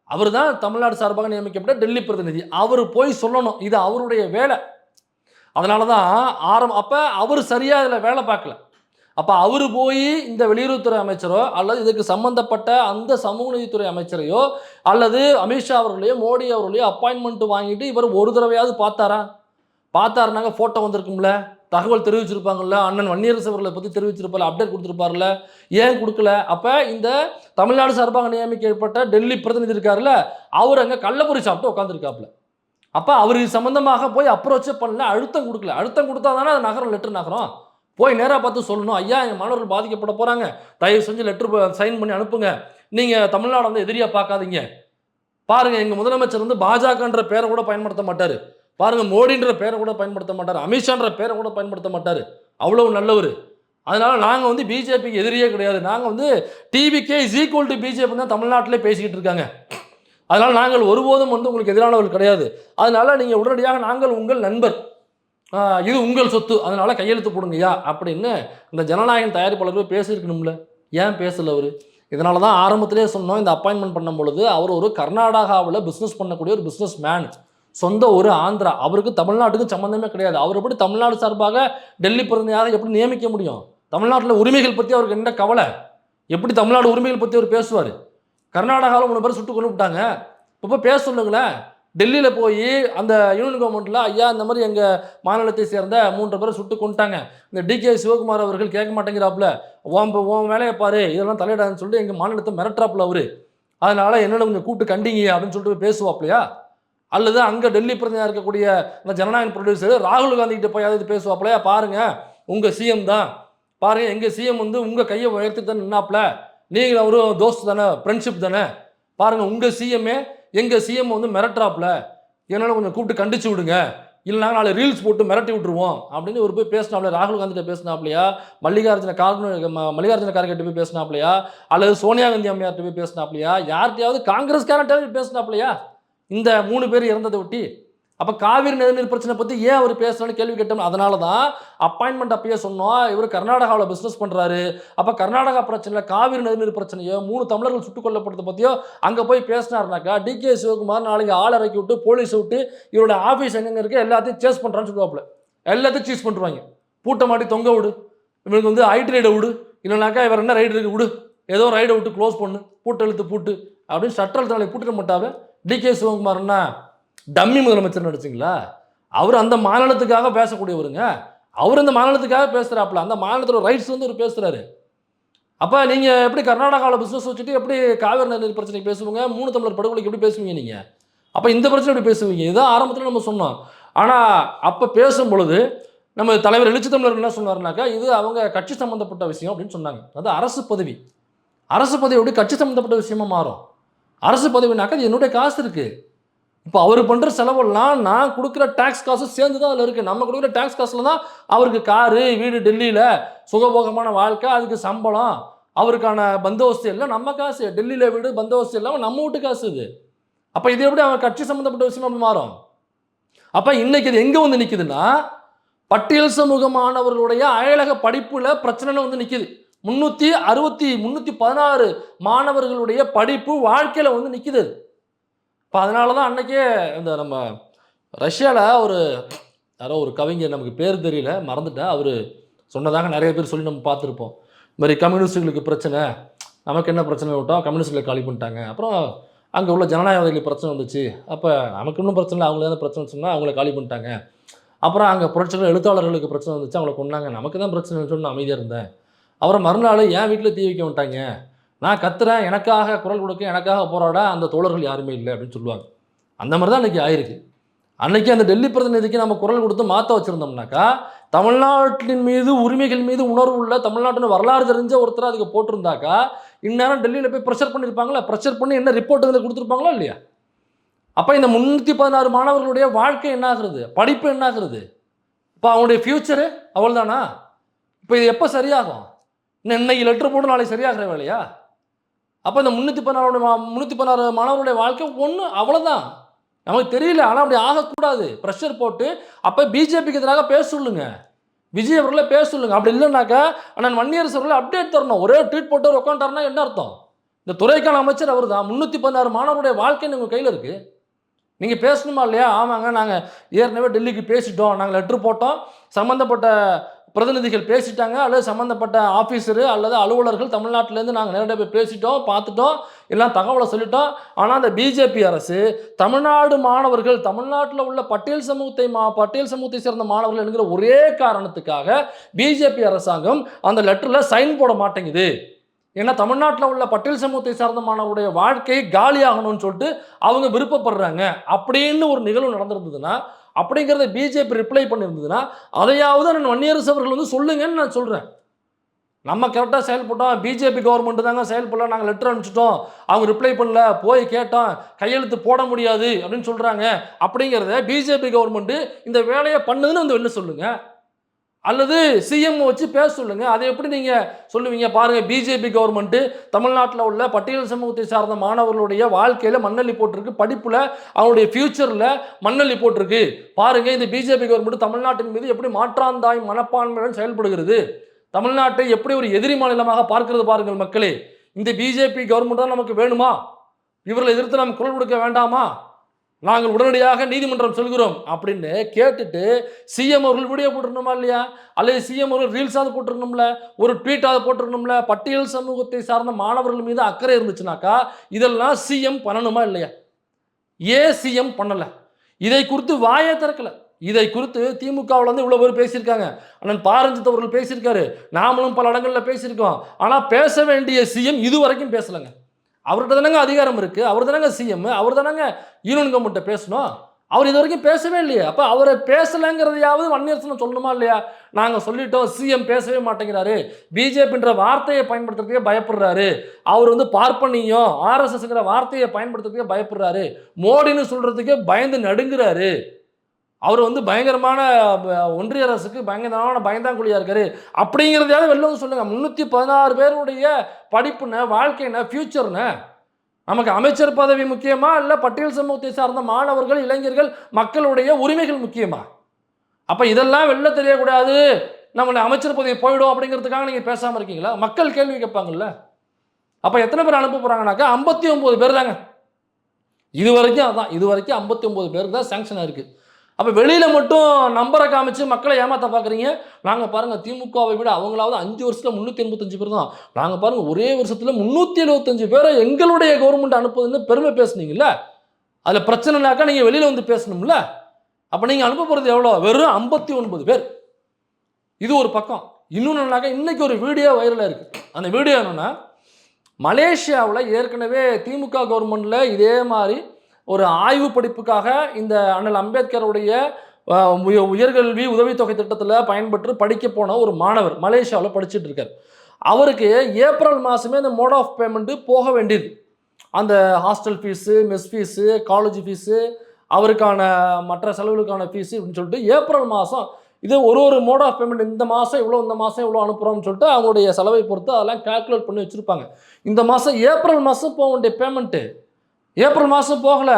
அவர் தான் தமிழ்நாடு சார்பாக நியமிக்கப்பட்ட டெல்லி பிரதிநிதி. அவர் போய் சொல்லணும், இது அவருடைய வேலை. அதனால தான் அப்போ அவர் சரியாக இதில் வேலை பார்க்கல. அப்போ அவர் போய் இந்த வெளியுறவுத்துறை அமைச்சரோ அல்லது இதுக்கு சம்மந்தப்பட்ட அந்த சமூக நீதித்துறை அமைச்சரையோ அல்லது அமித்ஷா அவர்களையோ மோடி அவர்களையோ அப்பாயின்மெண்ட் வாங்கிட்டு இவர் ஒரு தடவையாவது பார்த்தாருனாங்க ஃபோட்டோ வந்திருக்கும்ல, தகவல் தெரிவிச்சிருப்பாங்கல்ல, அண்ணன் வன்னியரசு அவர்களை பற்றி தெரிவிச்சிருப்பார்ல, அப்டேட் கொடுத்துருப்பார்ல, ஏன் கொடுக்கல? அப்போ இந்த தமிழ்நாடு சார்பாக நியமிக்கப்பட்ட டெல்லி பிரதிநிதி இருக்காருல்ல, அவர் அங்கே கள்ளப்பொரி சாப்பிட்டு உட்காந்துருக்காப்புல. அப்போ அவர் சம்மந்தமாக போய் அப்ரோச்சே பண்ணல, அழுத்தம் கொடுக்கல. அழுத்தம் கொடுத்தா தானே அது நகரம், லெட்டர் நகரம். போய் நேராக பார்த்து சொல்லணும், ஐயா எங்கள் மாணவர்கள் பாதிக்கப்பட போகிறாங்க, தயவு செஞ்சு லெட்ரு சைன் பண்ணி அனுப்புங்க, நீங்கள் தமிழ்நாடு வந்து எதிரியாக பார்க்காதீங்க, பாருங்கள் எங்கள் முதலமைச்சர் வந்து பாஜகன்ற பேரை கூட பயன்படுத்த மாட்டார், பாருங்கள் மோடின்ற பேரை கூட பயன்படுத்த மாட்டார், அமித்ஷான்ற பேரை கூட பயன்படுத்த மாட்டார், அவ்வளவு நல்லவர், அதனால் நாங்கள் வந்து பிஜேபிக்கு எதிரியே கிடையாது, நாங்கள் வந்து TVK is equal to BJP தான் தமிழ்நாட்டிலே பேசிக்கிட்டு இருக்காங்க, அதனால் நாங்கள் ஒருபோதும் வந்து உங்களுக்கு எதிரானவர்கள் கிடையாது, அதனால் நீங்கள் உடனடியாக நாங்கள் உங்கள் நண்பர், இது உங்கள் சொத்து, அதனால் கையெழுத்து போடுங்கய்யா அப்படின்னு இந்த ஜனநாயகன் தயாரிப்பாளர்கள் பேசியிருக்கணும்ல, ஏன் பேசலை அவர்? இதனால தான் ஆரம்பத்திலே சொன்னோம், இந்த அப்பாயின்மெண்ட் பண்ணும் பொழுது அவர் ஒரு கர்நாடகாவில் பிஸ்னஸ் பண்ணக்கூடிய ஒரு பிஸ்னஸ் மேன், சொந்த ஒரு ஆந்திரா, அவருக்கு தமிழ்நாட்டுக்கு சம்மந்தமே கிடையாது, அவர் எப்படி தமிழ்நாடு சார்பாக டெல்லி பிரதிநிதியாக எப்படி நியமிக்க முடியும்? தமிழ்நாட்டில் உரிமைகள் பற்றி அவருக்கு என்ன கவலை? எப்படி தமிழ்நாடு உரிமைகள் பற்றி அவர் பேசுவார்? கர்நாடகாவில் 3 பேர் சுட்டு கொண்டு விட்டாங்க, இப்போ பேச சொல்லுங்களேன். டெல்லியில் போய் அந்த யூனியன் கவர்மெண்ட்டில் ஐயா இந்த மாதிரி எங்கள் மாநிலத்தை சேர்ந்த 3 பேரை சுட்டு கொண்டுட்டாங்க, இந்த டிகே சிவகுமார் அவர்கள் கேட்க மாட்டேங்கிறாப்புல, உன் வேலையை பாரு, இதெல்லாம் தலையிடாதுன்னு சொல்லிட்டு எங்கள் மாநிலத்தை மிரட்டுறாப்புல அவர், அதனால் என்னென்ன கொஞ்சம் கூப்பிட்டு கண்டிங்க அப்படின்னு சொல்லிட்டு பேசுவாப்லையா? அல்லது அங்கே டெல்லி பிரதிநிதியாக இருக்கக்கூடிய அந்த ஜனநாயக ப்ரொடியூசர் ராகுல் காந்தி கிட்ட போய் அது பேசுவாப்லையா? பாருங்கள் உங்கள் சிஎம் தான், பாருங்கள் எங்கள் சிஎம் வந்து உங்கள் கையை உயர்த்தி தான் நின்னாப்புல, நீங்கள் அவரும் தோஸ்து தானே, ஃப்ரெண்ட்ஷிப் தானே, பாருங்கள் உங்கள் சிஎம்ஏ எங்கள் சிஎம் வந்து மிரட்டுறாப்புல, என்னால் கொஞ்சம் கூப்பிட்டு கண்டிச்சு விடுங்க, இல்லைனா நாளை ரீல்ஸ் போட்டு மிரட்டி விட்டுருவோம் அப்படின்னு ஒரு போய் பேசினாப்லையா? ராகுல் காந்திகிட்ட பேசினாப்லையா? மல்லிகார்ஜுன கார்கேட்ட போய் பேசினாப்லையா? அல்லது சோனியா காந்தி அம்மையார்கிட்ட போய் பேசினாப்லையா? யார்கிட்டையாவது காங்கிரஸ்காரர்கிட்ட போய் பேசினாப்லையா? இந்த 3 பேர் இறந்ததை ஒட்டி அப்போ காவிரி நதிநீர் பிரச்சனை பற்றி ஏன் அவர் பேசணும்னு கேள்வி கேட்டோம். அதனால தான் அப்பாயின்மெண்ட் அப்பயே சொன்னோம், இவர் கர்நாடகாவில் பிஸ்னஸ் பண்ணுறாரு. அப்போ கர்நாடகா பிரச்சனை, காவிரி நதிநீர் பிரச்சனையோ, 3 தமிழர்கள் சுட்டுக் கொல்லப்படுறத பற்றியோ அங்கே போய் பேசினாருனாக்கா டிகே சிவகுமார் நாளைக்கு ஆள் இறக்கி விட்டு போலீஸ் விட்டு இவரோட ஆஃபீஸ் எங்கெங்க இருக்கு எல்லாத்தையும் சேஸ் பண்ணுறான்னு சொல்லுவாப்புல. எல்லாத்தையும் சீஸ் பண்ணுவாங்க. பூட்டை மாட்டி தொங்க விடு, இவனுக்கு வந்து ஐடி ரைடை விடு, இல்லைனாக்கா இவர் என்ன ரைடு இருக்கு விடு, ஏதோ ரைடை விட்டு க்ளோஸ் பண்ணு, பூட்டு எழுத்து பூட்டு அப்படின்னு சட்டல் தலையை பூட்டிட மாட்டாவே. டிகே சிவகுமார்னா டம்மி முதலமைச்சர் நடிச்சிங்களா? அவர் அந்த மாநிலத்துக்காக பேசக்கூடியவருங்க. அவர் அந்த மாநிலத்துக்காக பேசுகிறாப்புல, அந்த மாநிலத்தோட ரைட்ஸ் வந்து அவர் பேசுகிறாரு. அப்போ நீங்கள் எப்படி கர்நாடகாவில் பிஸ்னஸ் வச்சுட்டு எப்படி காவிரி நதிநீர் பிரச்சனைக்கு பேசுவீங்க? 3 தமிழர் படுகொலைக்கு எப்படி பேசுவீங்க நீங்கள்? அப்போ இந்த பிரச்சனை எப்படி பேசுவீங்க? இதுதான் ஆரம்பத்தில் நம்ம சொன்னோம். ஆனால் அப்போ பேசும் பொழுது நம்ம தலைவர் எழுச்சி தமிழர் என்ன சொன்னார்னாக்கா, இது அவங்க கட்சி சம்மந்தப்பட்ட விஷயம் அப்படின்னு சொன்னாங்க. அது அரசு பதவி. அரசு பதவி எப்படி கட்சி சம்மந்தப்பட்ட விஷயமா மாறும்? அரசு பதவினாக்கா அது என்னுடைய காசு இருக்குது. இப்போ அவர் பண்ணுற செலவெல்லாம் நான் கொடுக்குற டேக்ஸ் காசு சேர்ந்து தான் அதில் இருக்குது. நம்ம கொடுக்குற டேக்ஸ் காசில் தான் அவருக்கு காரு, வீடு, டெல்லியில் சுகபோகமான வாழ்க்கை, அதுக்கு சம்பளம், அவருக்கான பந்தோபஸ்து எல்லாம் நம்ம காசு. டெல்லியில் வீடு, பந்தோபஸ்து இல்லாமல் நம்ம வீட்டு காசு இது. அப்போ இது எப்படி அவர் கட்சி சம்மந்தப்பட்ட விஷயமா மாறும்? அப்போ இன்னைக்கு இது எங்கே வந்து நிற்குதுன்னா, பட்டியல் சமூகமானவர்களுடைய அயலக படிப்பில் பிரச்சனை வந்து நிற்குது. 316 மாணவர்களுடைய படிப்பு வாழ்க்கையில் வந்து நிற்குது. இப்போ அதனால தான் அன்றைக்கே இந்த நம்ம ரஷ்யாவில் யாரோ ஒரு கவிஞர், நமக்கு பேர் தெரியல, மறந்துட்டேன், அவர் சொன்னதாக நிறைய பேர் சொல்லி நம்ம பார்த்துருப்போம். இது மாதிரி கம்யூனிஸ்டுகளுக்கு பிரச்சனை, நமக்கு என்ன பிரச்சனை விட்டோம், கம்யூனிஸ்டுகளை காலி பண்ணிட்டாங்க. அப்புறம் அங்கே உள்ள ஜனநாயகவாதிகளுக்கு பிரச்சனை வந்துச்சு, அப்போ நமக்கு இன்னும் பிரச்சனை இல்லை, அவங்களுக்கு தான் பிரச்சனை சொன்னால் அவங்கள காலி பண்ணிட்டாங்க. அப்புறம் அங்கே புரட்சிகள் எழுத்தாளர்களுக்கு பிரச்சனை வந்துச்சு, அவங்கள கொண்டாங்க, நமக்கு தான் பிரச்சனைன்னு சொல்லி நான் அமைதியாக இருந்தேன். அப்புறம் மறுநாள் என் வீட்டில் தீ வைக்க மாட்டாங்க, நான் கத்துறேன், எனக்காக குரல் கொடுக்க, எனக்காக போராட அந்த தோழர்கள் யாருமே இல்லை அப்படின்னு சொல்லுவாங்க. அந்த மாதிரி தான் அன்றைக்கி ஆயிருக்கு. அன்றைக்கி அந்த டெல்லி பிரதிநிதிக்கு நம்ம குரல் கொடுத்து மாற்ற வச்சுருந்தோம்னாக்கா, தமிழ்நாட்டின் மீது உரிமைகள் மீது உணர்வு உள்ள, தமிழ்நாட்டின் வரலாறு தெரிஞ்ச ஒருத்தர் அதுக்கு போட்டிருந்தாக்கா, இந்நேரம் டெல்லியில் போய் ப்ரெஷர் பண்ணியிருப்பாங்களா? ப்ரெஷர் பண்ணி என்ன ரிப்போர்ட் வந்து கொடுத்துருப்பாங்களா இல்லையா? அப்போ இந்த 316 மாணவர்களுடைய வாழ்க்கை என்ன ஆகுறது, படிப்பு என்ன ஆகுறது, இப்போ அவங்களுடைய ஃப்யூச்சரு அவள் தானா? இப்போ இது எப்போ சரியாகும்? இன்னைக்கு லெட்டர் போட்டு நாளைக்கு சரியாகிற வேலையா? அப்போ இந்த 316 மாணவர்களுடைய வாழ்க்கை ஒன்று அவ்வளோதான். நமக்கு தெரியல, ஆனால் அப்படி ஆகக்கூடாது. ப்ரெஷர் போட்டு அப்போ பிஜேபிக்கு எதிராக பேச சொல்லுங்க, விஜய் அவர்களை பேச சொல்லுங்க. அப்படி இல்லைனாக்கா அண்ணன் வன்னியரசு அவர்களை அப்டேட் தரணும். ஒரே ட்வீட் போட்டு உட்காந்துட்டாருன்னா என்ன அர்த்தம்? இந்த துறைக்கான அமைச்சர் அவர் தான். 316 மாணவருடைய வாழ்க்கை உங்கள் கையில் இருக்குது, நீங்கள் பேசணுமா இல்லையா? ஆமாங்க, நாங்கள் ஏற்கனவே டெல்லிக்கு பேசிட்டோம், நாங்கள் லெட்ரு போட்டோம், சம்மந்தப்பட்ட பிரதிநிதிகள் பேசிட்டாங்க, அல்லது சம்மந்தப்பட்ட ஆஃபீஸரு அல்லது அலுவலர்கள் தமிழ்நாட்டிலேருந்து நாங்கள் நேரடியாக போய் பேசிட்டோம், பார்த்துட்டோம், எல்லாம் தகவலை சொல்லிட்டோம். ஆனால் அந்த பிஜேபி அரசு தமிழ்நாடு மாணவர்கள், தமிழ்நாட்டில் உள்ள பட்டியல் சமூகத்தை சேர்ந்த மாணவர்கள் என்கிற ஒரே காரணத்துக்காக பிஜேபி அரசாங்கம் அந்த லெட்டரில் சைன் போட மாட்டேங்குது. ஏன்னா தமிழ்நாட்டில் உள்ள பட்டியல் சமூகத்தை சார்ந்த மாணவருடைய வாழ்க்கையை காலியாகணும்னு சொல்லிட்டு அவங்க விருப்பப்படுறாங்க அப்படின்னு ஒரு நிகழ்வு நடந்திருந்ததுன்னா, அப்படிங்கிறத பிஜேபி ரிப்ளை பண்ணியிருந்ததுன்னா, அதையாவது நான் வன்னியரசு அவர்கள் வந்து சொல்லுங்கன்னு நான் சொல்கிறேன். நம்ம கரெக்டாக செயல்பட்டோம், பிஜேபி கவர்மெண்ட் தாங்க செயல்படல, நாங்கள் லெட்டர் அனுப்பிச்சிட்டோம், அவங்க ரிப்ளை பண்ணல, போய் கேட்டோம், கையெழுத்து போட முடியாது அப்படின்னு சொல்கிறாங்க, அப்படிங்கிறத பிஜேபி கவர்மெண்ட்டு இந்த வேலையை பண்ணுதுன்னு வந்து வெளில சொல்லுங்கள். அல்லது சிஎம் வச்சு பேச சொல்லுங்க. அதை எப்படி நீங்க சொல்லுவீங்க? பாருங்க, பிஜேபி கவர்மெண்ட் தமிழ்நாட்டில் உள்ள பட்டியல் சமூகத்தை சார்ந்த மாணவர்களுடைய வாழ்க்கையில மண்ணள்ளி போட்டிருக்கு, படிப்புல அவங்களுடைய ஃபியூச்சர்ல மண்ணள்ளி போட்டிருக்கு. பாருங்க, இந்த பிஜேபி கவர்மெண்ட் தமிழ்நாட்டின் மீது எப்படி மாற்றாந்தாய் மனப்பான்மையுடன் செயல்படுகிறது, தமிழ்நாட்டை எப்படி ஒரு எதிரி மாநிலமாக பார்க்கிறது பாருங்கள் மக்களே. இந்த பிஜேபி கவர்மெண்ட் தான் நமக்கு வேணுமா? இவர்களை எதிர்த்து நாம் குரல் கொடுக்க வேண்டாமா? நாங்கள் உடனடியாக நீதிமன்றம் சொல்கிறோம் அப்படின்னு கேட்டுட்டு சிஎம் அவர்கள் வீடியோ போட்டிருக்கணுமா இல்லையா? அல்லது சிஎம் அவர்கள் ரீல்ஸாவது போட்டிருக்கணும்ல, ஒரு ட்வீட்டாவது போட்டிருக்கணும்ல? பட்டியல் சமூகத்தை சார்ந்த மாணவர்கள் மீது அக்கறை இருந்துச்சுனாக்கா இதெல்லாம் சிஎம் பண்ணணுமா இல்லையா? ஏன் சிஎம் பண்ணல? இதை குறித்து வாயே திறக்கல. இதை குறித்து திமுகவில் வந்து இவ்வளோ பேர் பேசியிருக்காங்க, அண்ணன் பாரஞ்சித் அவர்கள் பேசியிருக்காரு, நாமளும் பல இடங்களில் பேசியிருக்கோம். ஆனால் பேச வேண்டிய சிஎம் இதுவரைக்கும் பேசலைங்க. அவர்கிட்ட தானங்க அதிகாரம் இருக்குது, அவர் தானங்க சிஎம், அவர் தானங்க யூனியன் கவர்மெண்ட்டை பேசணும். அவர் இது வரைக்கும் பேசவே இல்லையே. அப்போ அவரை பேசலைங்கிறதையாவது வன்னியரசன் சொல்லணுமா இல்லையா? நாங்கள் சொல்லிட்டோம், சிஎம் பேசவே மாட்டேங்கிறாரு, பிஜேபின்ற வார்த்தையை பயன்படுத்துறதுக்கே பயப்படுறாரு, அவர் வந்து பார்ப்பனியும் ஆர்எஸ்எஸ்ங்கிற வார்த்தையை பயன்படுத்துறதுக்கே பயப்படுறாரு, மோடின்னு சொல்கிறதுக்கே பயந்து நடுங்கிறாரு, அவர் வந்து பயங்கரமான ஒன்றிய அரசுக்கு பயங்கரமான பயந்தாங்குழியாக இருக்காரு அப்படிங்கிறதையாவது வெளில வந்து சொல்லுங்கள். 316 பேருடைய படிப்புன, வாழ்க்கைன, ஃபியூச்சர்னு நமக்கு அமைச்சர் பதவி முக்கியமா, இல்லை பட்டியல் சமூகத்தை சார்ந்த மாணவர்கள், இளைஞர்கள், மக்களுடைய உரிமைகள் முக்கியமா? அப்போ இதெல்லாம் வெளில தெரியக்கூடாது, நம்மளை அமைச்சர் பதவி போயிடும் அப்படிங்கிறதுக்காக நீங்கள் பேசாமல் இருக்கீங்களா? மக்கள் கேள்வி கேட்பாங்கல்ல. அப்போ எத்தனை பேர் அனுப்ப போகிறாங்கனாக்கா 59 பேர் தாங்க. இது வரைக்கும் 59 பேருக்கு தான் சாங்ஷன் ஆயிருக்கு. அப்போ வெளியில் மட்டும் நம்பரை காமிச்சு மக்களை ஏமாற்ற பார்க்குறீங்க. நாங்கள் பாருங்கள் திமுகவை விட அவங்களாவது 5 வருஷத்தில் 385 பேர் தான். நாங்கள் பாருங்கள் ஒரே வருஷத்தில் 375 பேரை எங்களுடைய கவர்மெண்ட் அனுப்புதுன்னு பெருமை பேசுனீங்கல்ல. அதில் பிரச்சனைனாக்கா நீங்கள் வெளியில் வந்து பேசணும்ல. அப்போ நீங்கள் அனுப்ப போகிறது எவ்வளோ? வெறும் 59 பேர். இது ஒரு பக்கம். இன்னொன்றுனாக்கா இன்றைக்கி ஒரு வீடியோ வைரலாக இருக்குது. அந்த வீடியோ என்னென்னா, மலேசியாவில் ஏற்கனவே திமுக கவர்மெண்ட்டில் இதே மாதிரி ஒரு ஆய்வு படிப்புக்காக இந்த அண்ணல் அம்பேத்கருடைய உயர்கல்வி உதவித்தொகை திட்டத்தில் பயன்பெற்று படிக்க போன ஒரு மாணவர் மலேசியாவில் படிச்சுட்டு இருக்கார். அவருக்கு ஏப்ரல் மாதமே இந்த மோட் ஆஃப் பேமெண்ட்டு போக வேண்டியது. அந்த hostel fees, mess fees, college fees, அவருக்கான மற்ற செலவுகளுக்கான ஃபீஸு அப்படின்னு சொல்லிட்டு ஏப்ரல் மாதம் இது ஒரு மோட் ஆஃப் பேமெண்ட் இந்த மாதம் இவ்வளோ, இந்த மாதம் இவ்வளோ அனுப்புகிறோம்னு சொல்லிட்டு அவங்களுடைய செலவை பொறுத்து அதெல்லாம் கால்குலேட் பண்ணி வச்சுருப்பாங்க. இந்த மாதம் ஏப்ரல் மாதம் போக வேண்டிய பேமெண்ட்டு ஏப்ரல் மாதம் போகலை.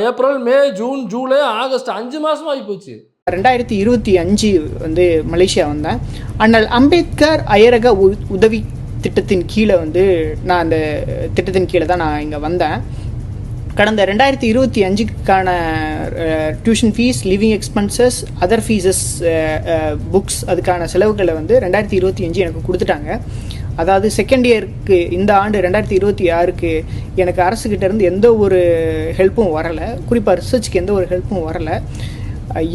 ஏப்ரல், மே, ஜூன், ஜூலை, ஆகஸ்ட் 5 மாதம் ஆகி போச்சு. 2025 வந்து மலேசியா வந்தேன். அண்ணல் அம்பேத்கர் அயரக உதவி திட்டத்தின் கீழே வந்து நான் அந்த திட்டத்தின் கீழே தான் நான் இங்கே வந்தேன். கடந்த 2025க்கான tuition fees, living expenses, other fees, books, அதுக்கான செலவுகளை வந்து 2025 எனக்கு கொடுத்துட்டாங்க. அதாவது செகண்ட் இயருக்கு இந்த ஆண்டு 2026க்கு எனக்கு அரசுக்கிட்டேருந்து எந்த ஒரு ஹெல்ப்பும் வரலை. குறிப்பாக ரிசர்ச்சுக்கு எந்த ஒரு ஹெல்ப்பும் வரலை.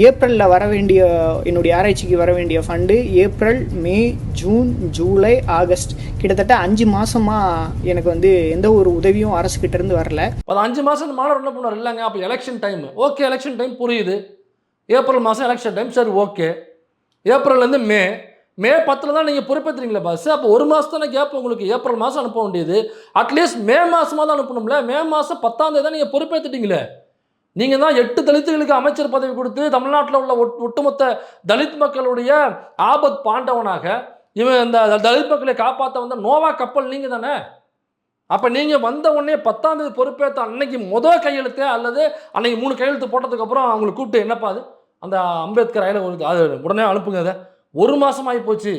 ஏப்ரலில் வர வேண்டிய என்னுடைய ஆராய்ச்சிக்கு வர வேண்டிய ஃபண்டு ஏப்ரல், மே, ஜூன், ஜூலை, ஆகஸ்ட் கிட்டத்தட்ட 5 மாதமாக எனக்கு வந்து எந்த ஒரு உதவியும் அரசுக்கிட்டேருந்து வரல. அது 5 மாதம் மாணவர் என்ன பண்ணுவார்? இல்லைங்க, அப்போ election time. Okay, election time புரியுது. ஏப்ரல் மாதம் எலெக்ஷன் டைம், சரி ஓகே. ஏப்ரல்லேருந்து மே 10 தான் நீங்கள் பொறுப்பேற்றுறீங்களா பாஸ்? அப்போ ஒரு மாதம் தானே கேப் உங்களுக்கு. ஏப்ரல் மாதம் அனுப்ப வேண்டியது அட்லீஸ்ட் மே மாதமாக தான் அனுப்பணும்ல. மே மாதம் 10ஆம் தேதி தான் நீங்கள் பொறுப்பேற்றுட்டீங்களே. நீங்கள் தான் 8 தலித்துகளுக்கு அமைச்சர் பதவி கொடுத்து தமிழ்நாட்டில் உள்ள ஒட்டுமொத்த தலித் மக்களுடைய ஆபத் பாண்டவனாக இவன் இந்த தலித் மக்களை காப்பாற்ற வந்த நோவா கப்பல் நீங்கள் தானே. அப்போ நீங்கள் வந்த உடனே 10ஆம் தேதி பொறுப்பேற்ற அன்னைக்கு கையெழுத்து அல்லது அன்னைக்கு 3 கையெழுத்து போட்டதுக்கப்புறம் அவங்களை கூப்பிட்டு என்னப்பா அது அந்த அம்பேத்கர் அயல அது உடனே அனுப்புங்க. அதை ஒரு மாதம் ஆகி போச்சு.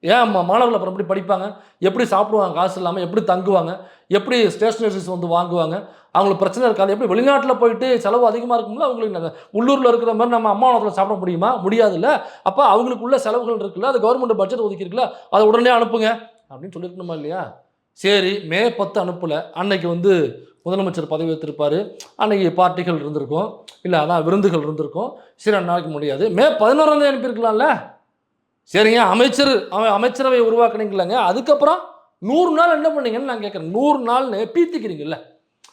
ஏன் மாணவர்கள் அப்புறம் எப்படி படிப்பாங்க? எப்படி சாப்பிடுவாங்க? காசு இல்லாமல் எப்படி தங்குவாங்க? எப்படி ஸ்டேஷனரிஸ் வந்து வாங்குவாங்க? அவங்களுக்கு பிரச்சனை இருக்காது. எப்படி வெளிநாட்டில் போயிட்டு செலவு அதிகமாக இருக்கும்ல அவங்களுக்கு. நாங்கள் உள்ளூரில் இருக்கிற மாதிரி நம்ம அம்மா உணவகத்தில் சாப்பிட முடியுமா? முடியாதுல்ல. அப்போ அவங்களுக்கு உள்ள செலவுகள் இருக்குல்ல, அது கவர்மெண்ட் பட்ஜெட் ஒதுக்கிருக்குல்ல, அதை உடனே அனுப்புங்க அப்படின்னு சொல்லியிருக்கணுமா இல்லையா? சரி, மே 10 அனுப்பலை. அன்னைக்கு வந்து முதலமைச்சர் பதவி வைத்திருப்பார். அன்னைக்கு பார்ட்டிகள் இருந்திருக்கும், இல்லை அதான் விருந்துகள் இருந்திருக்கும். சரி, அன்னைக்கு முடியாது. மே 11ஆம் தேதி அனுப்பியிருக்கலாம்ல. சரிங்க, அமைச்சரவை உருவாக்குனீங்களாங்க. அதுக்கப்புறம் 100 நாள் என்ன பண்ணீங்கன்னு நான் கேட்குறேன். 100 நாள்னு பீத்திக்கிறீங்கல்ல.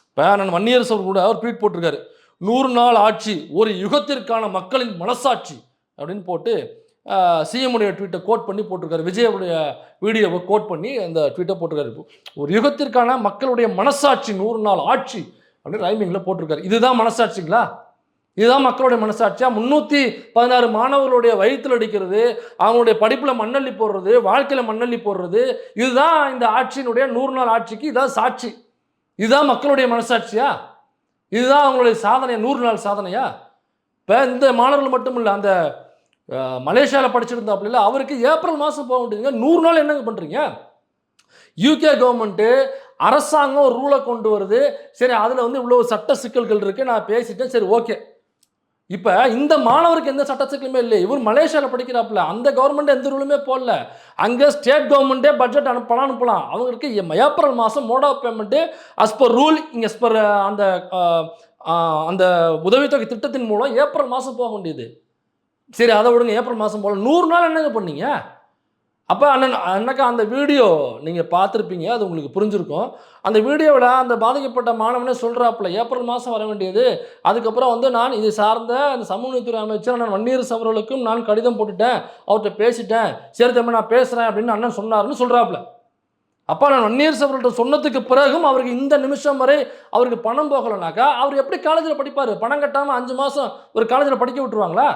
இப்போ நான் வன்னியரசு அவர் கூட அவர் ட்வீட் போட்டிருக்காரு. 100 நாள் ஆட்சி, ஒரு யுகத்திற்கான மக்களின் மனசாட்சி அப்படின்னு போட்டு சிஎம்முடைய ட்வீட்டை கோட் பண்ணி போட்டிருக்காரு. விஜயவுடைய வீடியோவை கோட் பண்ணி அந்த ட்வீட்டை போட்டிருக்காரு. ஒரு யுகத்திற்கான மக்களுடைய மனசாட்சி 100 நாள் ஆட்சி அப்படின்னு ரைமிங்கில் போட்டிருக்காரு. இதுதான் மனசாட்சிங்களா? இதுதான் மக்களுடைய மனசாட்சியா? 316 மாணவர்களுடைய வயிற்றில் அடிக்கிறது, அவங்களுடைய படிப்பில் மண்ணள்ளி போடுறது, வாழ்க்கையில் மண்ணள்ளி போடுறது, இதுதான் இந்த ஆட்சியினுடைய 100 நாள் ஆட்சிக்கு இதான் சாட்சி. இதுதான் மக்களுடைய மனசாட்சியா? இதுதான் அவங்களுடைய சாதனை, 100 நாள் சாதனையா? இப்போ இந்த மாணவர்கள் மட்டும் இல்லை, அந்த மலேசியாவில் படிச்சிருந்தாப்புல அவருக்கு ஏப்ரல் மாதம் போக வேண்டியதுங்க. 100 நாள் என்னங்க பண்ணுறீங்க? யூகே கவர்மெண்ட்டு அரசாங்கம் ஒரு ரூலை கொண்டு வருது. சரி, அதில் வந்து இவ்வளோ சட்ட சிக்கல்கள் இருக்குது, நான் பேசிட்டேன், சரி ஓகே. இப்போ இந்த மாணவருக்கு எந்த சட்ட சிக்கலுமே இல்லை. இவர் மலேசியாவில் படிக்கிறாப்புல, அந்த கவர்மெண்ட் எந்த ரூலுமே போடல. அங்கே ஸ்டேட் கவர்மெண்ட்டே பட்ஜெட் அனுப்பலாம். அவங்களுக்கு ஏப்ரல் மாதம் mode of payment as per rule இங்கே அஸ் பர் அந்த உதவித்தொகை திட்டத்தின் மூலம் ஏப்ரல் மாதம் போக வேண்டியது. சரி, அதை விடுங்க, ஏப்ரல் மாதம் போகல. 100 நாள் என்னங்க பண்ணீங்க? அப்போ அண்ணக்கா அந்த வீடியோ நீங்கள் பார்த்துருப்பீங்க, அது உங்களுக்கு புரிஞ்சிருக்கும். அந்த வீடியோவில் அந்த பாதிக்கப்பட்ட மாணவனே சொல்கிறாப்புல, ஏப்ரல் மாதம் வர வேண்டியது, அதுக்கப்புறம் வந்து நான் இது சார்ந்த அந்த சமூக நீதித்துறை அமைச்சர் நான் வன்னியரசு அவர்களுக்கும் நான் கடிதம் போட்டுட்டேன், அவர்கிட்ட பேசிட்டேன், சரி தம்பி நான் பேசுகிறேன் அப்படின்னு அண்ணன் சொன்னார்னு சொல்கிறாப்புல. அப்போ நான் வன்னியரசு அவர்கள்ட்ட சொன்னதுக்கு பிறகும் அவருக்கு இந்த நிமிஷம் வரை அவருக்கு பணம் போகலைனாக்கா அவர் எப்படி காலேஜில் படிப்பார்? பணம் கட்டாமல் 5 மாதம் ஒரு காலேஜில் படிக்க விட்டுருவாங்களா?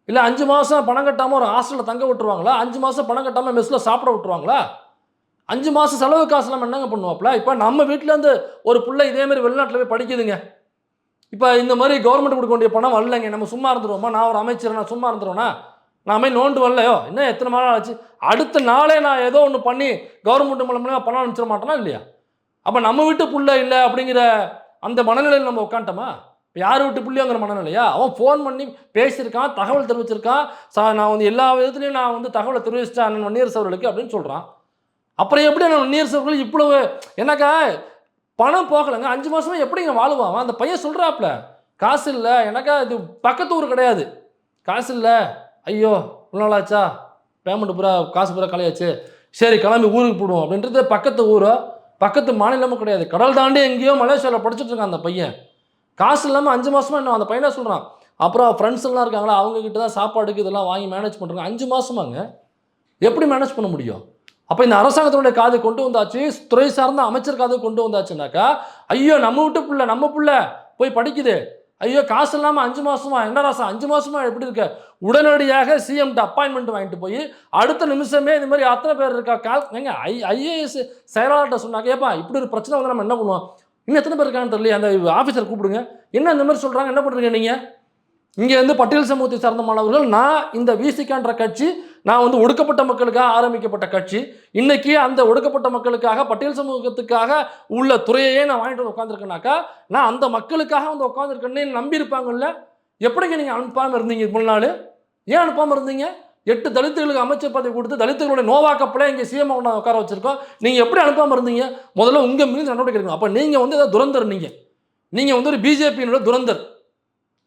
இல்லை 5 மாதம் பணம் கட்டாமல் ஒரு ஹாஸ்டலில் தங்க விட்டுருவாங்களா? 5 மாதம் பணம் கட்டாமல் மெஸ்ஸில் சாப்பிட விட்டுருவாங்களா? 5 மாதம் செலவு காசு நம்ம என்னங்க பண்ணுவாப்ல? இப்போ நம்ம வீட்டிலேருந்து ஒரு பிள்ளை இதேமாரி வெளிநாட்டில் போய் படிக்குதுங்க. இப்போ இந்த மாதிரி கவர்மெண்ட் கொடுக்க வேண்டிய பணம் வரலைங்க. நம்ம சும்மா இருந்துருவோமா? நான் ஒரு அமைச்சர், நான் சும்மா இருந்துருவேனா? நான் போய் நோண்டு வரலையோ இன்னும் எத்தனை நாள் ஆச்சு? அடுத்த நாளே நான் ஏதோ ஒன்று பண்ணி கவர்மெண்ட் மூலமாக பணம் அனுப்பிச்சிட மாட்டேனா இல்லையா? அப்போ நம்ம வீட்டு புள்ள இல்லை அப்படிங்கிற அந்த மனநிலையில் நம்ம உட்காந்துட்டோமா? இப்போ யார் வீட்டு புள்ளியோங்கிற மனநிலையா? அவன் ஃபோன் பண்ணி பேசியிருக்கான், தகவல் தெரிவிச்சிருக்கான். நான் வந்து எல்லா விதத்துலையும் நான் வந்து தகவலை தெரிவிச்சிட்டேன் அண்ணன் வன்னியரசு அவர்களுக்கு அப்படின்னு சொல்கிறான். அப்புறம் எப்படி அண்ணன் வன்னியரசு அவர்கள் இவ்வளவு எனக்கா பணம் போகலைங்க 5 மாதமாக எப்படிங்க வாழுவான்? அந்த பையன் சொல்கிறாப்புல காசு இல்லை எனக்கா, இது பக்கத்து ஊர் கிடையாது. காசு இல்லை, ஐயோ இவ்வளோ நாள் ஆச்சா, பேமெண்ட் பூரா காசு பூரா கலையாச்சு, சரி கிளம்பி ஊருக்கு போடுவோம் அப்படின்றது பக்கத்து ஊரோ பக்கத்து மாநிலமும் கிடையாது. கடல் தாண்டி எங்கேயோ மலேசியாவில் படிச்சுட்டு இருக்கான் அந்த பையன். காசு இல்லாமல் 5 மாதமாக என்ன அந்த பையனை சொல்கிறான். அப்புறம் ஃப்ரெண்ட்ஸ் எல்லாம் இருக்காங்களா, அவங்கக்கிட்ட தான் சாப்பாடுக்கு இதெல்லாம் வாங்கி மேனேஜ் பண்ணுறாங்க. 5 மாதமாங்க எப்படி மேனேஜ் பண்ண முடியும்? அப்போ இந்த அரசாங்கத்தினுடைய காது கொண்டு வந்தாச்சு, துறை சார்ந்த அமைச்சர் காது கொண்டு வந்தாச்சுனாக்கா, ஐயோ நம்ம வீட்டு பிள்ளை நம்ம பிள்ளை போய் படிக்குது, ஐயோ காசு இல்லாமல் 5 மாதமா என்ன ராசா 5 மாதமா எப்படி இருக்க? உடனடியாக சிஎம்கிட்ட அப்பாயின்மெண்ட் வாங்கிட்டு போய் அடுத்த நிமிஷமே இந்த மாதிரி அத்தனை பேர் இருக்கா ஏங்க ஐஏஎஸ் செயலாளர்கிட்ட சொன்னாங்க, ஏப்பா இப்படி ஒரு பிரச்சனை வந்து நம்ம என்ன பண்ணுவோம், இன்னும் எத்தனை பேர் இருக்காங்கன்னு தெரியல, அந்த ஆஃபீஸர் கூப்பிடுங்க, என்ன இந்த மாதிரி சொல்கிறாங்க, என்ன பண்ணுறீங்க நீங்கள்? இங்கே வந்து பட்டியல் சமூகத்தை சார்ந்த மாணவர்கள், நான் இந்த விசிகான்ற கட்சி நான் வந்து ஒடுக்கப்பட்ட மக்களுக்காக ஆரம்பிக்கப்பட்ட கட்சி, இன்னைக்கு அந்த ஒடுக்கப்பட்ட மக்களுக்காக பட்டியல் சமூகத்துக்காக உள்ள துறையையே நான் வாங்கிட்டு வந்து உட்காந்துருக்கேனாக்கா, நான் அந்த மக்களுக்காக வந்து உட்காந்துருக்கேன்னு நம்பியிருப்பாங்கல்ல. எப்படிங்க நீங்கள் அனுப்பாமல் இருந்தீங்க இவ்வளோ நாள்? ஏன் அனுப்பாமல் இருந்தீங்க? 8 தலித்துகளுக்கு அமைச்சர் பதவி கொடுத்து தலித்துகளுடைய நோவாக்கப்பலே இங்கே சிஎம் உட்கார வச்சிருக்கோம், நீங்கள் எப்படி அனுப்பாமல் இருந்தீங்க? முதல்ல உங்கள் மீது நடவடிக்கை எடுக்கணும். அப்போ நீங்கள் வந்து ஏதாவது துரந்தர், நீங்கள் வந்து ஒரு பிஜேபியினுடைய துரந்தர்,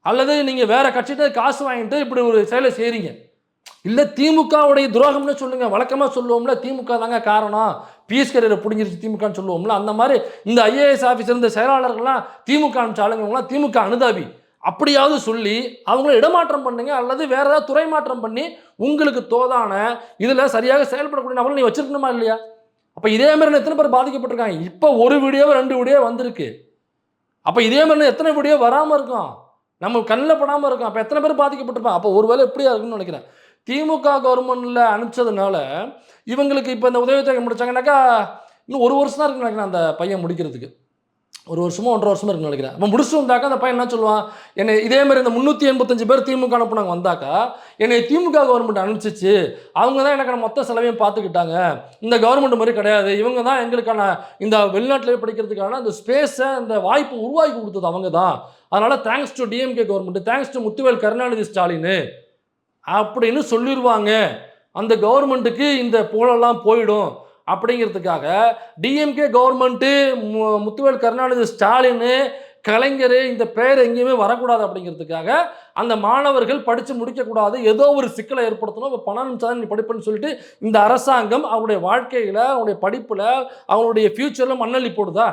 அல்லது நீங்கள் வேற கட்சிகிட்ட காசு வாங்கிட்டு இப்படி ஒரு செயலை செய்கிறீங்க. இல்லை திமுகவுடைய துரோகம்னு சொல்லுங்க, வழக்கமாக சொல்லுவோம்ல திமுக தாங்க காரணம், பிஎஸ் கரியரை பிடிங்கிருச்சு திமுகன்னு சொல்லுவோம்ல, அந்த மாதிரி இந்த ஐஏஎஸ் ஆஃபீஸர் இந்த செயலாளர்கள்லாம் திமுக ஆளுங்கலாம் திமுக அனுதாபி அப்படியாவது சொல்லி அவங்கள இடமாற்றம் பண்ணுங்க, அல்லது வேற ஏதாவது துறை மாற்றம் பண்ணி உங்களுக்கு தோதான இதில் சரியாக செயல்படக்கூடிய நபர்கள் நீ வச்சிருக்கணுமா இல்லையா? அப்போ இதே மாதிரி எத்தனை பேர் பாதிக்கப்பட்டிருக்காங்க? இப்போ ஒரு வீடியோ 2 வீடியோ வந்திருக்கு. அப்போ இதே மாதிரி எத்தனை வீடியோ வராமல் இருக்கும், நம்ம கண்ணில் படாமல் இருக்கும். அப்போ எத்தனை பேர் பாதிக்கப்பட்டிருப்பாங்க? அப்போ ஒருவேளை எப்படியா இருக்குன்னு நினைக்கிறேன். திமுக கவர்மெண்ட்டில் அனுப்பிச்சதுனால இவங்களுக்கு இப்போ இந்த உதவித்தொகை முடிச்சாங்கன்னாக்கா இன்னும் 1 வருஷம் தான் இருக்குன்னு நினைக்கிறேன் அந்த பையன் முடிக்கிறதுக்கு. 1 வருஷமோ 1.5 வருஷமா இருக்குன்னு நினைக்கிறேன். அப்போ முடிச்சுட்டு வந்தாக்கா அந்த பையன் என்ன சொல்லுவான், என்னை இதே மாதிரி இந்த 385 பேர் திமுக அனுப்புனாங்க வந்தாக்கா, என்னை திமுக கவர்மெண்ட் அனுப்பிச்சிச்சு, அவங்க தான் எனக்கான மொத்த செலவையும் பார்த்துக்கிட்டாங்க, இந்த கவர்மெண்ட் மாதிரி கிடையாது, இவங்க தான் எங்களுக்கான இந்த வெளிநாட்டில் படிக்கிறதுக்கான அந்த ஸ்பேஸை அந்த வாய்ப்பு உருவாக்கி கொடுத்தது அவங்க தான், அதனால் thanks to DMK government, thanks to Muthuvel Karunanidhi Stalin அப்படின்னு சொல்லிடுவாங்க. அந்த கவர்மெண்ட்டுக்கு இந்த புகழெல்லாம் போயிடும் அப்படிங்கிறதுக்காக டிஎம்கே கவர்மெண்ட்டு முத்துவேல் கருணாநிதி ஸ்டாலின் கலைஞர் இந்த பேர் எங்கேயுமே வரக்கூடாது அப்படிங்கிறதுக்காக அந்த மாணவர்கள் படித்து முடிக்கக்கூடாது, ஏதோ ஒரு சிக்கலை ஏற்படுத்தணும், இப்போ பணம் நீ படிப்புன்னு சொல்லிட்டு இந்த அரசாங்கம் அவங்களுடைய வாழ்க்கையில் அவங்களுடைய படிப்பில் அவங்களுடைய ஃப்யூச்சரில் மண்ணள்ளி போடுதா?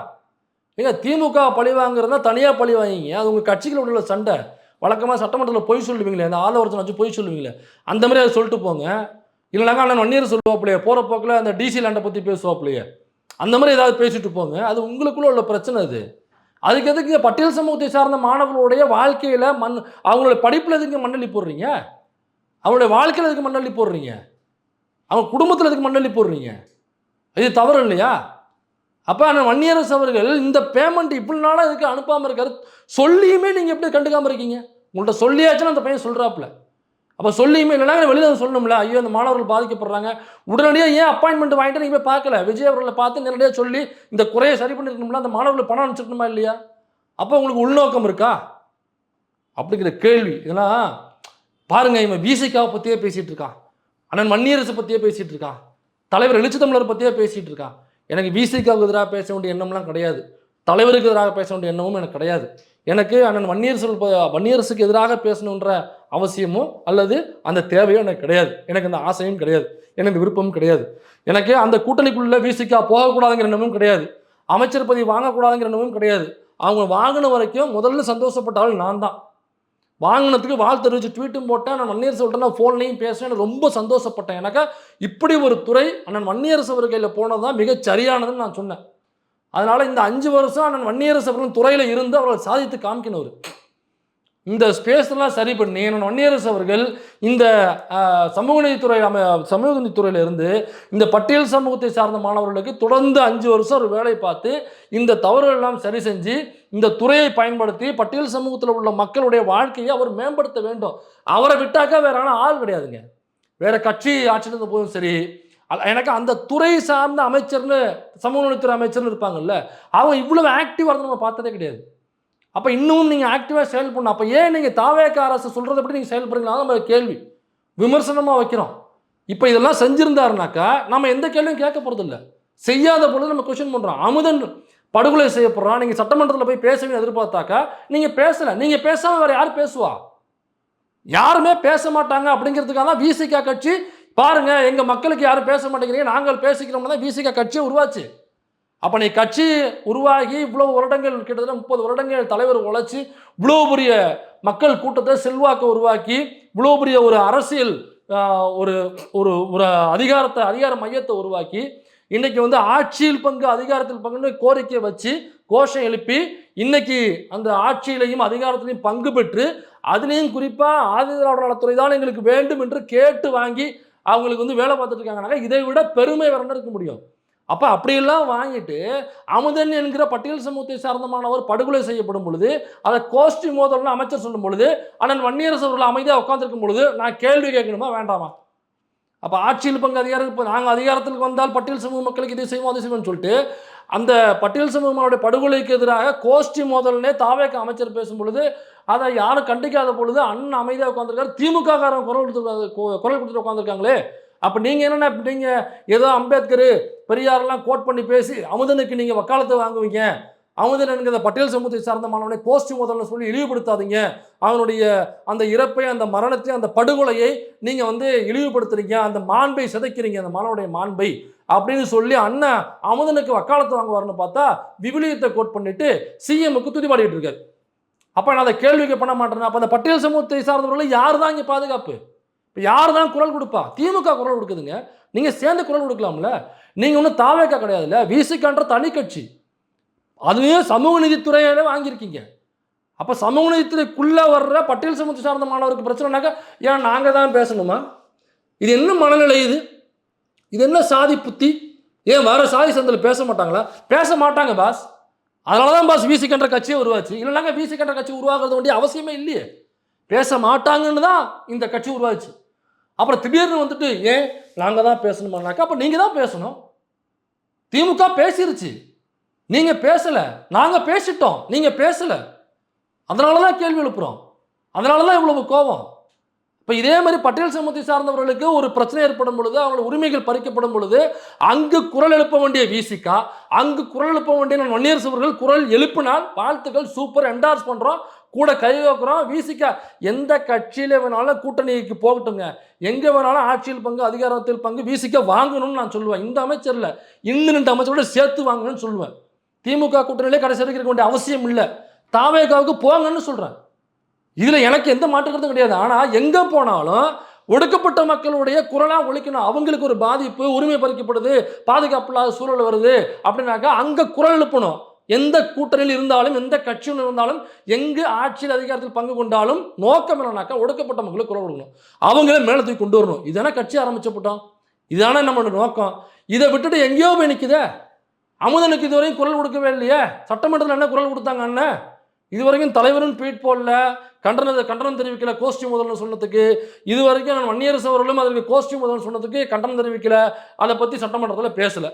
ஏங்க திமுக பழி வாங்குறதா தனியாக பழி வாங்கிங்க, அது உங்கள் கட்சிகளோட உள்ள சண்டை. வழக்கமாக சட்டமன்றத்தில் பொய் சொல்லுவீங்களே, அந்த ஆலோசனை வச்சு பொய் சொல்லுவீங்களே, அந்த மாதிரி அதை சொல்லிட்டு போங்க. இல்லைனாக்கா அண்ணன் வன்னியர் சொல்லுவாப்பிலையே, போகிற போக்கில் அந்த டிசி லேண்டை பற்றி பேசுவாப்பிலையே, அந்த மாதிரி ஏதாவது பேசிட்டு போங்க. அது உங்களுக்குள்ள உள்ள பிரச்சனை. அதுக்கு எதுக்கு பட்டியல் சமூகத்தை சார்ந்த மாணவர்களுடைய வாழ்க்கையில் அவங்களுடைய படிப்பில் எதுக்கு மண்ணள்ளி போடுறீங்க? அவங்களுடைய வாழ்க்கையில் எதுக்கு மண்ணள்ளி போடுறீங்க? அவங்க குடும்பத்தில் எதுக்கு மண்ணள்ளி போடுறீங்க? இது தவறு இல்லையா? அப்போ அண்ணன் வன்னியரசு அவர்கள் இந்த பேமெண்ட் இவ்வளோ நாளாக இதுக்கு அனுப்பாமல் இருக்காரு, சொல்லியுமே நீங்கள் எப்படி கண்டுக்காமல் இருக்கீங்க? உங்கள்கிட்ட சொல்லியாச்சுன்னு அந்த பையன் சொல்கிறாப்புல. அப்போ சொல்லியுமே இல்லைனா வெளியில் சொல்லணும்ல, ஐயோ அந்த மாணவர்கள் பாதிக்கப்படுறாங்க, உடனடியாக ஏன் அப்பாயின்மெண்ட் வாங்கிட்டு நீங்கள் போய் பார்க்கல? விஜய் அவர்களை பார்த்து நேரடியாக சொல்லி இந்த குறையை சரி பண்ணிருக்கணும்ல, அந்த மாணவர்கள் பணம் அனுப்பிச்சிருக்கணுமா இல்லையா? அப்போ உங்களுக்கு உள்நோக்கம் இருக்கா அப்படிங்கிற கேள்வி. இதெல்லாம் பாருங்கள், இவன் விசிகாவை பற்றியே பேசிகிட்டு இருக்கான், அண்ணன் வன்னியரசு பற்றியே பேசிகிட்டு இருக்கான், தலைவர் எழுச்சி தமிழர் பற்றியே பேசிகிட்டு இருக்கான். எனக்கு விசிகாவுக்கு எதிராக பேச வேண்டிய எண்ணம்லாம் கிடையாது, தலைவருக்கு எதிராக பேச வேண்டிய எண்ணமும் எனக்கு கிடையாது. எனக்கு அண்ணன் வன்னியரசுக்கு எதிராக பேசணுன்ற அவசியமோ அல்லது அந்த தேவையோ எனக்கு கிடையாது, எனக்கு அந்த ஆசையும் கிடையாது, எனக்கு விருப்பமும் கிடையாது. எனக்கு அந்த கூட்டணிக்குள்ள விசிகா போகக்கூடாதுங்கிற எண்ணமும் கிடையாது, அமைச்சர் பதவி வாங்கக்கூடாதுங்கிற எண்ணமும் கிடையாது. அவங்க வாங்கின வரைக்கும் முதல்ல சந்தோஷப்பட்டாலும் நான் தான். வாங்கினதுக்கு வாழ்த்து தெரிவித்து ட்வீட்டும் போட்டேன், நான் வன்னியரசு விட்டு ஃபோன்லையும் பேசுகிறேன், ரொம்ப சந்தோஷப்பட்டேன். எனக்கு இப்படி ஒரு துறை அண்ணன் வன்னியரசு அவர் கையில் போனது தான் மிக சரியானதுன்னு நான் சொன்னேன். அதனால் இந்த 5 வருஷம் அண்ணன் வன்னியரசு அவர்கள் துறையில் இருந்து அவர்கள் சாதித்து காமிக்கணும். இந்த ஸ்பேஸ்லாம் சரி பண்ணி வன்னியரசு அவர்கள் இந்த சமூக நீதித்துறை சமூக நீதித்துறையில இருந்து இந்த பட்டியல் சமூகத்தை சார்ந்த மாணவர்களுக்கு தொடர்ந்து 5 வருஷம் ஒரு வேலை பார்த்து இந்த தவறுகள் எல்லாம் சரி செஞ்சு இந்த துறையை பயன்படுத்தி பட்டியல் சமூகத்தில் உள்ள மக்களுடைய வாழ்க்கையை அவர் மேம்படுத்த வேண்டும். அவரை விட்டாக்கா வேற ஆள் கிடையாதுங்க. வேற கட்சி ஆட்சியில் இருந்த போதும் சரி, எனக்கு அந்த துறை சார்ந்த அமைச்சர்னு சமூக நீதித்துறை அமைச்சர்னு இருப்பாங்கல்ல, அவங்க இவ்வளவு ஆக்டிவாக இருந்து நம்ம பார்த்ததே கிடையாது. அப்போ இன்னமும் நீங்கள் ஆக்டிவாக செயல்படணும். அப்போ ஏன் நீங்கள் தாவேக அரசு சொல்கிறத பற்றி நீங்கள் செயல்படுறீங்களா நம்ம கேள்வி விமர்சனமாக வைக்கிறோம். இப்போ இதெல்லாம் செஞ்சிருந்தாருனாக்கா நம்ம எந்த கேள்வியும் கேட்க போகிறதில்ல. செய்யாத பொழுது நம்ம கொஸ்டின் பண்ணுறோம். அமுதன் படுகொலை செய்யப்படுறான், நீங்கள் சட்டமன்றத்தில் போய் பேசவே எதிர்பார்த்தாக்கா நீங்கள் பேசலை. நீங்கள் பேசாமல் வேறு யார் பேசுவா? யாருமே பேச மாட்டாங்க. அப்படிங்கிறதுக்காக தான் விசிக கட்சி பாருங்க, எங்கள் மக்களுக்கு யாரும் பேச மாட்டேங்கிறீங்க, நாங்கள் பேசிக்கிறோம்னு தான் விசிக கட்சியை உருவாச்சு. அப்போ நீ கட்சி உருவாகி இவ்வளோ வருடங்கள், கிட்டத்தட்ட 30 வருடங்கள் தலைவர் உழைச்சி இவ்வளோ பெரிய மக்கள் கூட்டத்தை செல்வாக்கை உருவாக்கி இவ்வளோ பெரிய ஒரு அரசியல் ஒரு ஒரு ஒரு அதிகார மையத்தை உருவாக்கி இன்னைக்கு ஆட்சியில் பங்கு அதிகாரத்தில் பங்குன்னு கோரிக்கை வச்சு கோஷம் எழுப்பி இன்னைக்கு அந்த ஆட்சியிலையும் அதிகாரத்திலையும் பங்கு பெற்று அதுலேயும் குறிப்பாக ஆதிதிராவிட நலத்துறை தான் எங்களுக்கு வேண்டும் என்று கேட்டு வாங்கி அவங்களுக்கு வேலை பார்த்துட்டு இருக்காங்கனாக்கா இதை விட பெருமை வேற என்ன இருக்க முடியும்? அப்போ அப்படியெல்லாம் வாங்கிட்டு அமுதன் என்கிற பட்டியல் சமூகத்தை சார்ந்த மாணவர் படுகொலை செய்யப்படும் பொழுது அதை கோஷ்டி மோதல்னு அமைச்சர் சொல்லும் பொழுது அண்ணன் வன்னியரசு அவர்கள் அமைதியாக உட்காந்துருக்கும் பொழுது நான் கேள்வி கேட்கணுமா வேண்டாமா? அப்போ ஆட்சியில் பங்கு அதிகாரம் இப்போ நாங்கள் அதிகாரத்துக்கு வந்தால் பட்டியல் சமூக மக்களுக்கு இதை செய்வோம் அதை செய்வோம்னு சொல்லிட்டு அந்த பட்டியல் சமூகங்களுடைய படுகொலைக்கு எதிராக கோஷ்டி மோதல்னே தாவேக அமைச்சர் பேசும் பொழுது அதை யாரும் கண்டிக்காத பொழுது அண்ணன் அமைதியாக உட்காந்துருக்காரு. திமுக காரன் குரல் கொடுத்துட்டு உட்காந்துருக்காங்களே. அப்போ நீங்கள் என்னென்ன நீங்கள் ஏதோ அம்பேத்கர் பெரியாரெல்லாம் கோட் பண்ணி பேசி அமுதனுக்கு நீங்கள் வக்காலத்தை வாங்குவீங்க, அமுதன் என்கிற பட்டியல் சமூகத்தை சார்ந்த மாணவனை கோஷ்டி முதல்ல சொல்லி இழிவுபடுத்தாதீங்க, அவனுடைய அந்த இறப்பை அந்த மரணத்தை அந்த படுகொலையை நீங்கள் இழிவுபடுத்துறீங்க, அந்த மாண்பை சிதைக்கிறீங்க, அந்த மாணவனுடைய மாண்பை அப்படின்னு சொல்லி அண்ணன் அமுதனுக்கு வக்காலத்தை வாங்குவார்னு பார்த்தா விவிலியத்தை கோட் பண்ணிட்டு சிஎம்முக்கு துதிபாடிட்டு இருக்காரு. அப்போ நான் அதை கேள்விக்கு பண்ண மாட்டேன். அப்போ அந்த பட்டியல் சமூகத்தை சார்ந்தவர்கள் யார் தான் இங்கே பாதுகாப்பு? இப்போ யார் தான் குரல் கொடுப்பா? திமுக குரல் கொடுக்குதுங்க. நீங்கள் சேர்ந்து குரல் கொடுக்கலாம்ல. நீங்கள் ஒன்றும் தாவேக கிடையாதுல்ல, விசிகன்ற தனி கட்சி, அதுவே சமூக நீதித்துறையில வாங்கியிருக்கீங்க. அப்போ சமூக நீதித்துறைக்குள்ளே வர்ற பட்டியல் சமூகத்தை சார்ந்த மாணவருக்கு பிரச்சனைனாக்கா ஏன் நாங்கள் தான் பேசணுமா? இது என்ன மனநிலை? இது என்ன சாதி புத்தி? ஏன் வேற சாதி சந்தில் பேச மாட்டாங்களா? பேச மாட்டாங்க பாஸ். அதனால தான் பாஸ் விசிகன்ற கட்சியே உருவாச்சு. இல்லைனாங்க விசிகன்ற கட்சி உருவாகிறது வேண்டிய அவசியமே இல்லையே. பேச மாட்டாங்கன்னு தான் இந்த கட்சி உருவாச்சு. அப்புறம் திடீர்னு ஏன் நாங்கள் தான் பேசணுமானாக்கா அப்போ நீங்கள் தான் பேசணும். திமுக பேசிருச்சு, நீங்கள் பேசலை. நாங்கள் பேசிட்டோம், நீங்கள் பேசலை. அதனால தான் கேள்வி எழுப்புறோம். அதனால தான் இவ்வளவு கோபம். இப்போ இதே மாதிரி பட்டியல் சமூகத்தை சார்ந்தவர்களுக்கு ஒரு பிரச்சனை ஏற்படும் பொழுது, அவங்களோட உரிமைகள் பறிக்கப்படும் பொழுது அங்கு குரல் எழுப்ப வேண்டிய விசிக, அங்கு குரல் எழுப்ப வேண்டிய வன்னியரசு அவர்கள் குரல் எழுப்பினால் வாழ்த்துக்கள், சூப்பர், என்டார்ஸ் பண்ணுறோம், கூட கை வைக்கிறோம். விசிக எந்த கட்சியில் வேணாலும் கூட்டணிக்கு போகட்டுங்க, எங்கே வேணாலும் ஆட்சியில் பங்கு அதிகாரத்தில் பங்கு விசிக வாங்கணும்னு நான் சொல்லுவேன். இந்த அமைச்சரில் இன்னும் 2 அமைச்சரோட சேர்த்து வாங்கணும்னு சொல்லுவேன். திமுக கூட்டணியிலே கடைசி வரைக்கும் இருக்க வேண்டிய அவசியம் இல்லை. தாவேகாவுக்கு போங்கன்னு சொல்கிறேன். இதில் எனக்கு எந்த மாற்றுக்கிறதும் கிடையாது. ஆனால் எங்கே போனாலும் ஒடுக்கப்பட்ட மக்களுடைய குரலாக ஒழிக்கணும். அவங்களுக்கு ஒரு பாதிப்பு, உரிமை பறிக்கப்படுது, பாதுகாப்பு இல்லாத சூழல் வருது அப்படின்னாக்கா அங்கே குரல் எழுப்பணும். எந்த கூட்டணியில் இருந்தாலும், எந்த கட்சியில் இருந்தாலும், எங்கு ஆட்சியில் அதிகாரத்தில் பங்கு கொண்டாலும் நோக்கம் என்னன்னாக்கா ஒடுக்கப்பட்ட மக்களுக்கு குரல் கொடுக்கணும், அவங்களே மேலே தூக்கி கொண்டு வரணும். இதுதானே கட்சி ஆரம்பிச்சப்பட்டோம், இதுதானே நம்மளோட நோக்கம். இதை விட்டுட்டு எங்கேயோ போய் நிற்குதே. அமுதனுக்கு இதுவரையும் குரல் கொடுக்கவே இல்லையே. சட்டமன்றத்தில் என்ன குரல் கொடுத்தாங்க அண்ணன்? இதுவரைக்கும் தலைவரும் ட்வீட் போடல, கண்டனம் தெரிவிக்கல கோஷ்டி முதல்னு சொன்னதுக்கு. இதுவரைக்கும் நான் வன்னியரசு அவர்களும் அதற்கு கோஷ்டி முதல்னு சொன்னதுக்கு கண்டனம் தெரிவிக்கல, அதை பற்றி சட்டமன்றத்தில் பேசலை.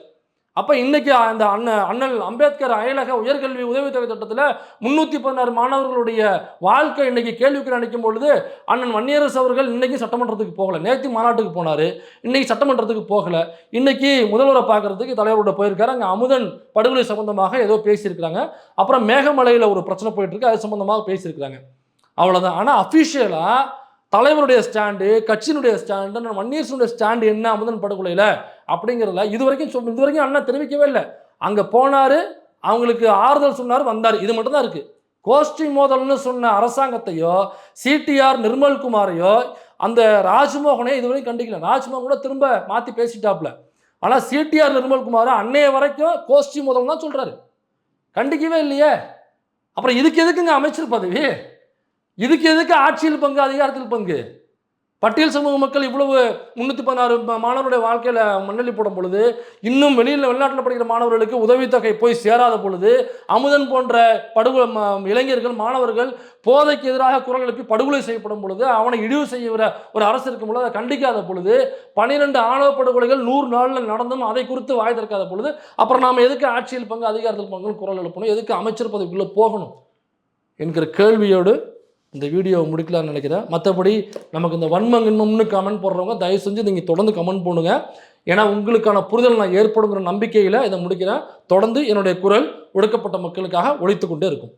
அப்போ இன்னைக்கு அந்த அண்ணல் அம்பேத்கர் அயலக உயர்கல்வி உதவித்தொகை திட்டத்தில் 316 மாணவர்களுடைய வாழ்க்கை இன்னைக்கு கேள்விக்கு நினைக்கும் பொழுது அண்ணன் வன்னியரசு அவர்கள் இன்னைக்கு சட்டமன்றத்துக்கு போகலை. நேற்று மாநாட்டுக்கு போனார், இன்னைக்கு சட்டமன்றத்துக்கு போகலை. இன்னைக்கு முதல்வரை பார்க்கறதுக்கு தலைவரோட போயிருக்காரு. அங்கே அமுதன் படுகொலை சம்பந்தமாக ஏதோ பேசியிருக்கிறாங்க. அப்புறம் மேகமலையில் ஒரு பிரச்சனை போயிட்டு இருக்கு, அது சம்பந்தமாக பேசியிருக்கிறாங்க, அவ்வளோதான். ஆனால் அஃபிஷியலாக தலைவருடைய ஸ்டாண்டு, கட்சியினுடைய ஸ்டாண்டு, வன்னியரசுடைய ஸ்டாண்டு என்ன அமுதன் படுகொலையில் அப்படிங்கிறதுல இதுவரைக்கும் அண்ணா தெரிவிக்கவே இல்லை. அங்கே போனார், அவங்களுக்கு ஆறுதல் சொன்னார், வந்தார், இது மட்டும் தான் இருக்குது. கோஷ்டி மோதல்னு சொன்ன அரசாங்கத்தையோ சிடிஆர் நிர்மல்குமாரையோ அந்த ராஜ்மோகனே இதுவரைக்கும் கண்டிக்கல. ராஜ்மோகன் கூட திரும்ப மாற்றி பேசிட்டாப்ல. ஆனால் சிடிஆர் நிர்மல்குமார் அன்னைய வரைக்கும் கோஷ்டி மோதல் தான் சொல்கிறாரு, கண்டிக்கவே இல்லையே. அப்புறம் இதுக்கு எதுக்குங்க அமைச்சர் பதவி? இதுக்கு எதுக்கு ஆட்சியில் பங்கு, அதிகாரத்தில் பங்கு? பட்டியல் சமூக மக்கள் இவ்வளவு 316 மாணவருடைய வாழ்க்கையில மண்ணெல்லி போடும் பொழுது, இன்னும் வெளிநாட்டில் படிக்கிற மாணவர்களுக்கு உதவித்தொகை போய் சேராத பொழுது, அமுதன் போன்ற இளைஞர்கள், மாணவர்கள் போதைக்கு எதிராக குரல் எழுப்பி படுகொலை செய்யப்படும் பொழுது, அவனை இழிவு செய்கிற ஒரு அரசு இருக்கும் பொழுது, அதை கண்டிக்காத பொழுது, 12 ஆணவ படுகொலைகள் 100 நாளில் நடந்தும் அதை குறித்து வாய் திறக்காத பொழுது, அப்புறம் நாம் எதுக்கு ஆட்சியில் பங்கு, அதிகாரத்தில் பங்கு குரல் எழுப்பணும், எதுக்கு அமைச்சர் பதவிக்குள்ளே போகணும் என்கிற கேள்வியோடு இந்த வீடியோவை முடிக்கலாம்னு நினைக்கிறேன். மற்றபடி நமக்கு இந்த வன்மங்கின்மம்னு கமெண்ட் போடுறவங்க தயவு செஞ்சு நீங்கள் தொடர்ந்து கமெண்ட் பண்ணுங்க. ஏன்னா உங்களுக்கான புரிதல் நான் ஏற்படுங்கிற நம்பிக்கையில் இதை முடிக்கிறேன். தொடர்ந்து என்னுடைய குரல் ஒடுக்கப்பட்ட மக்களுக்காக ஒலித்து கொண்டே இருக்கும்.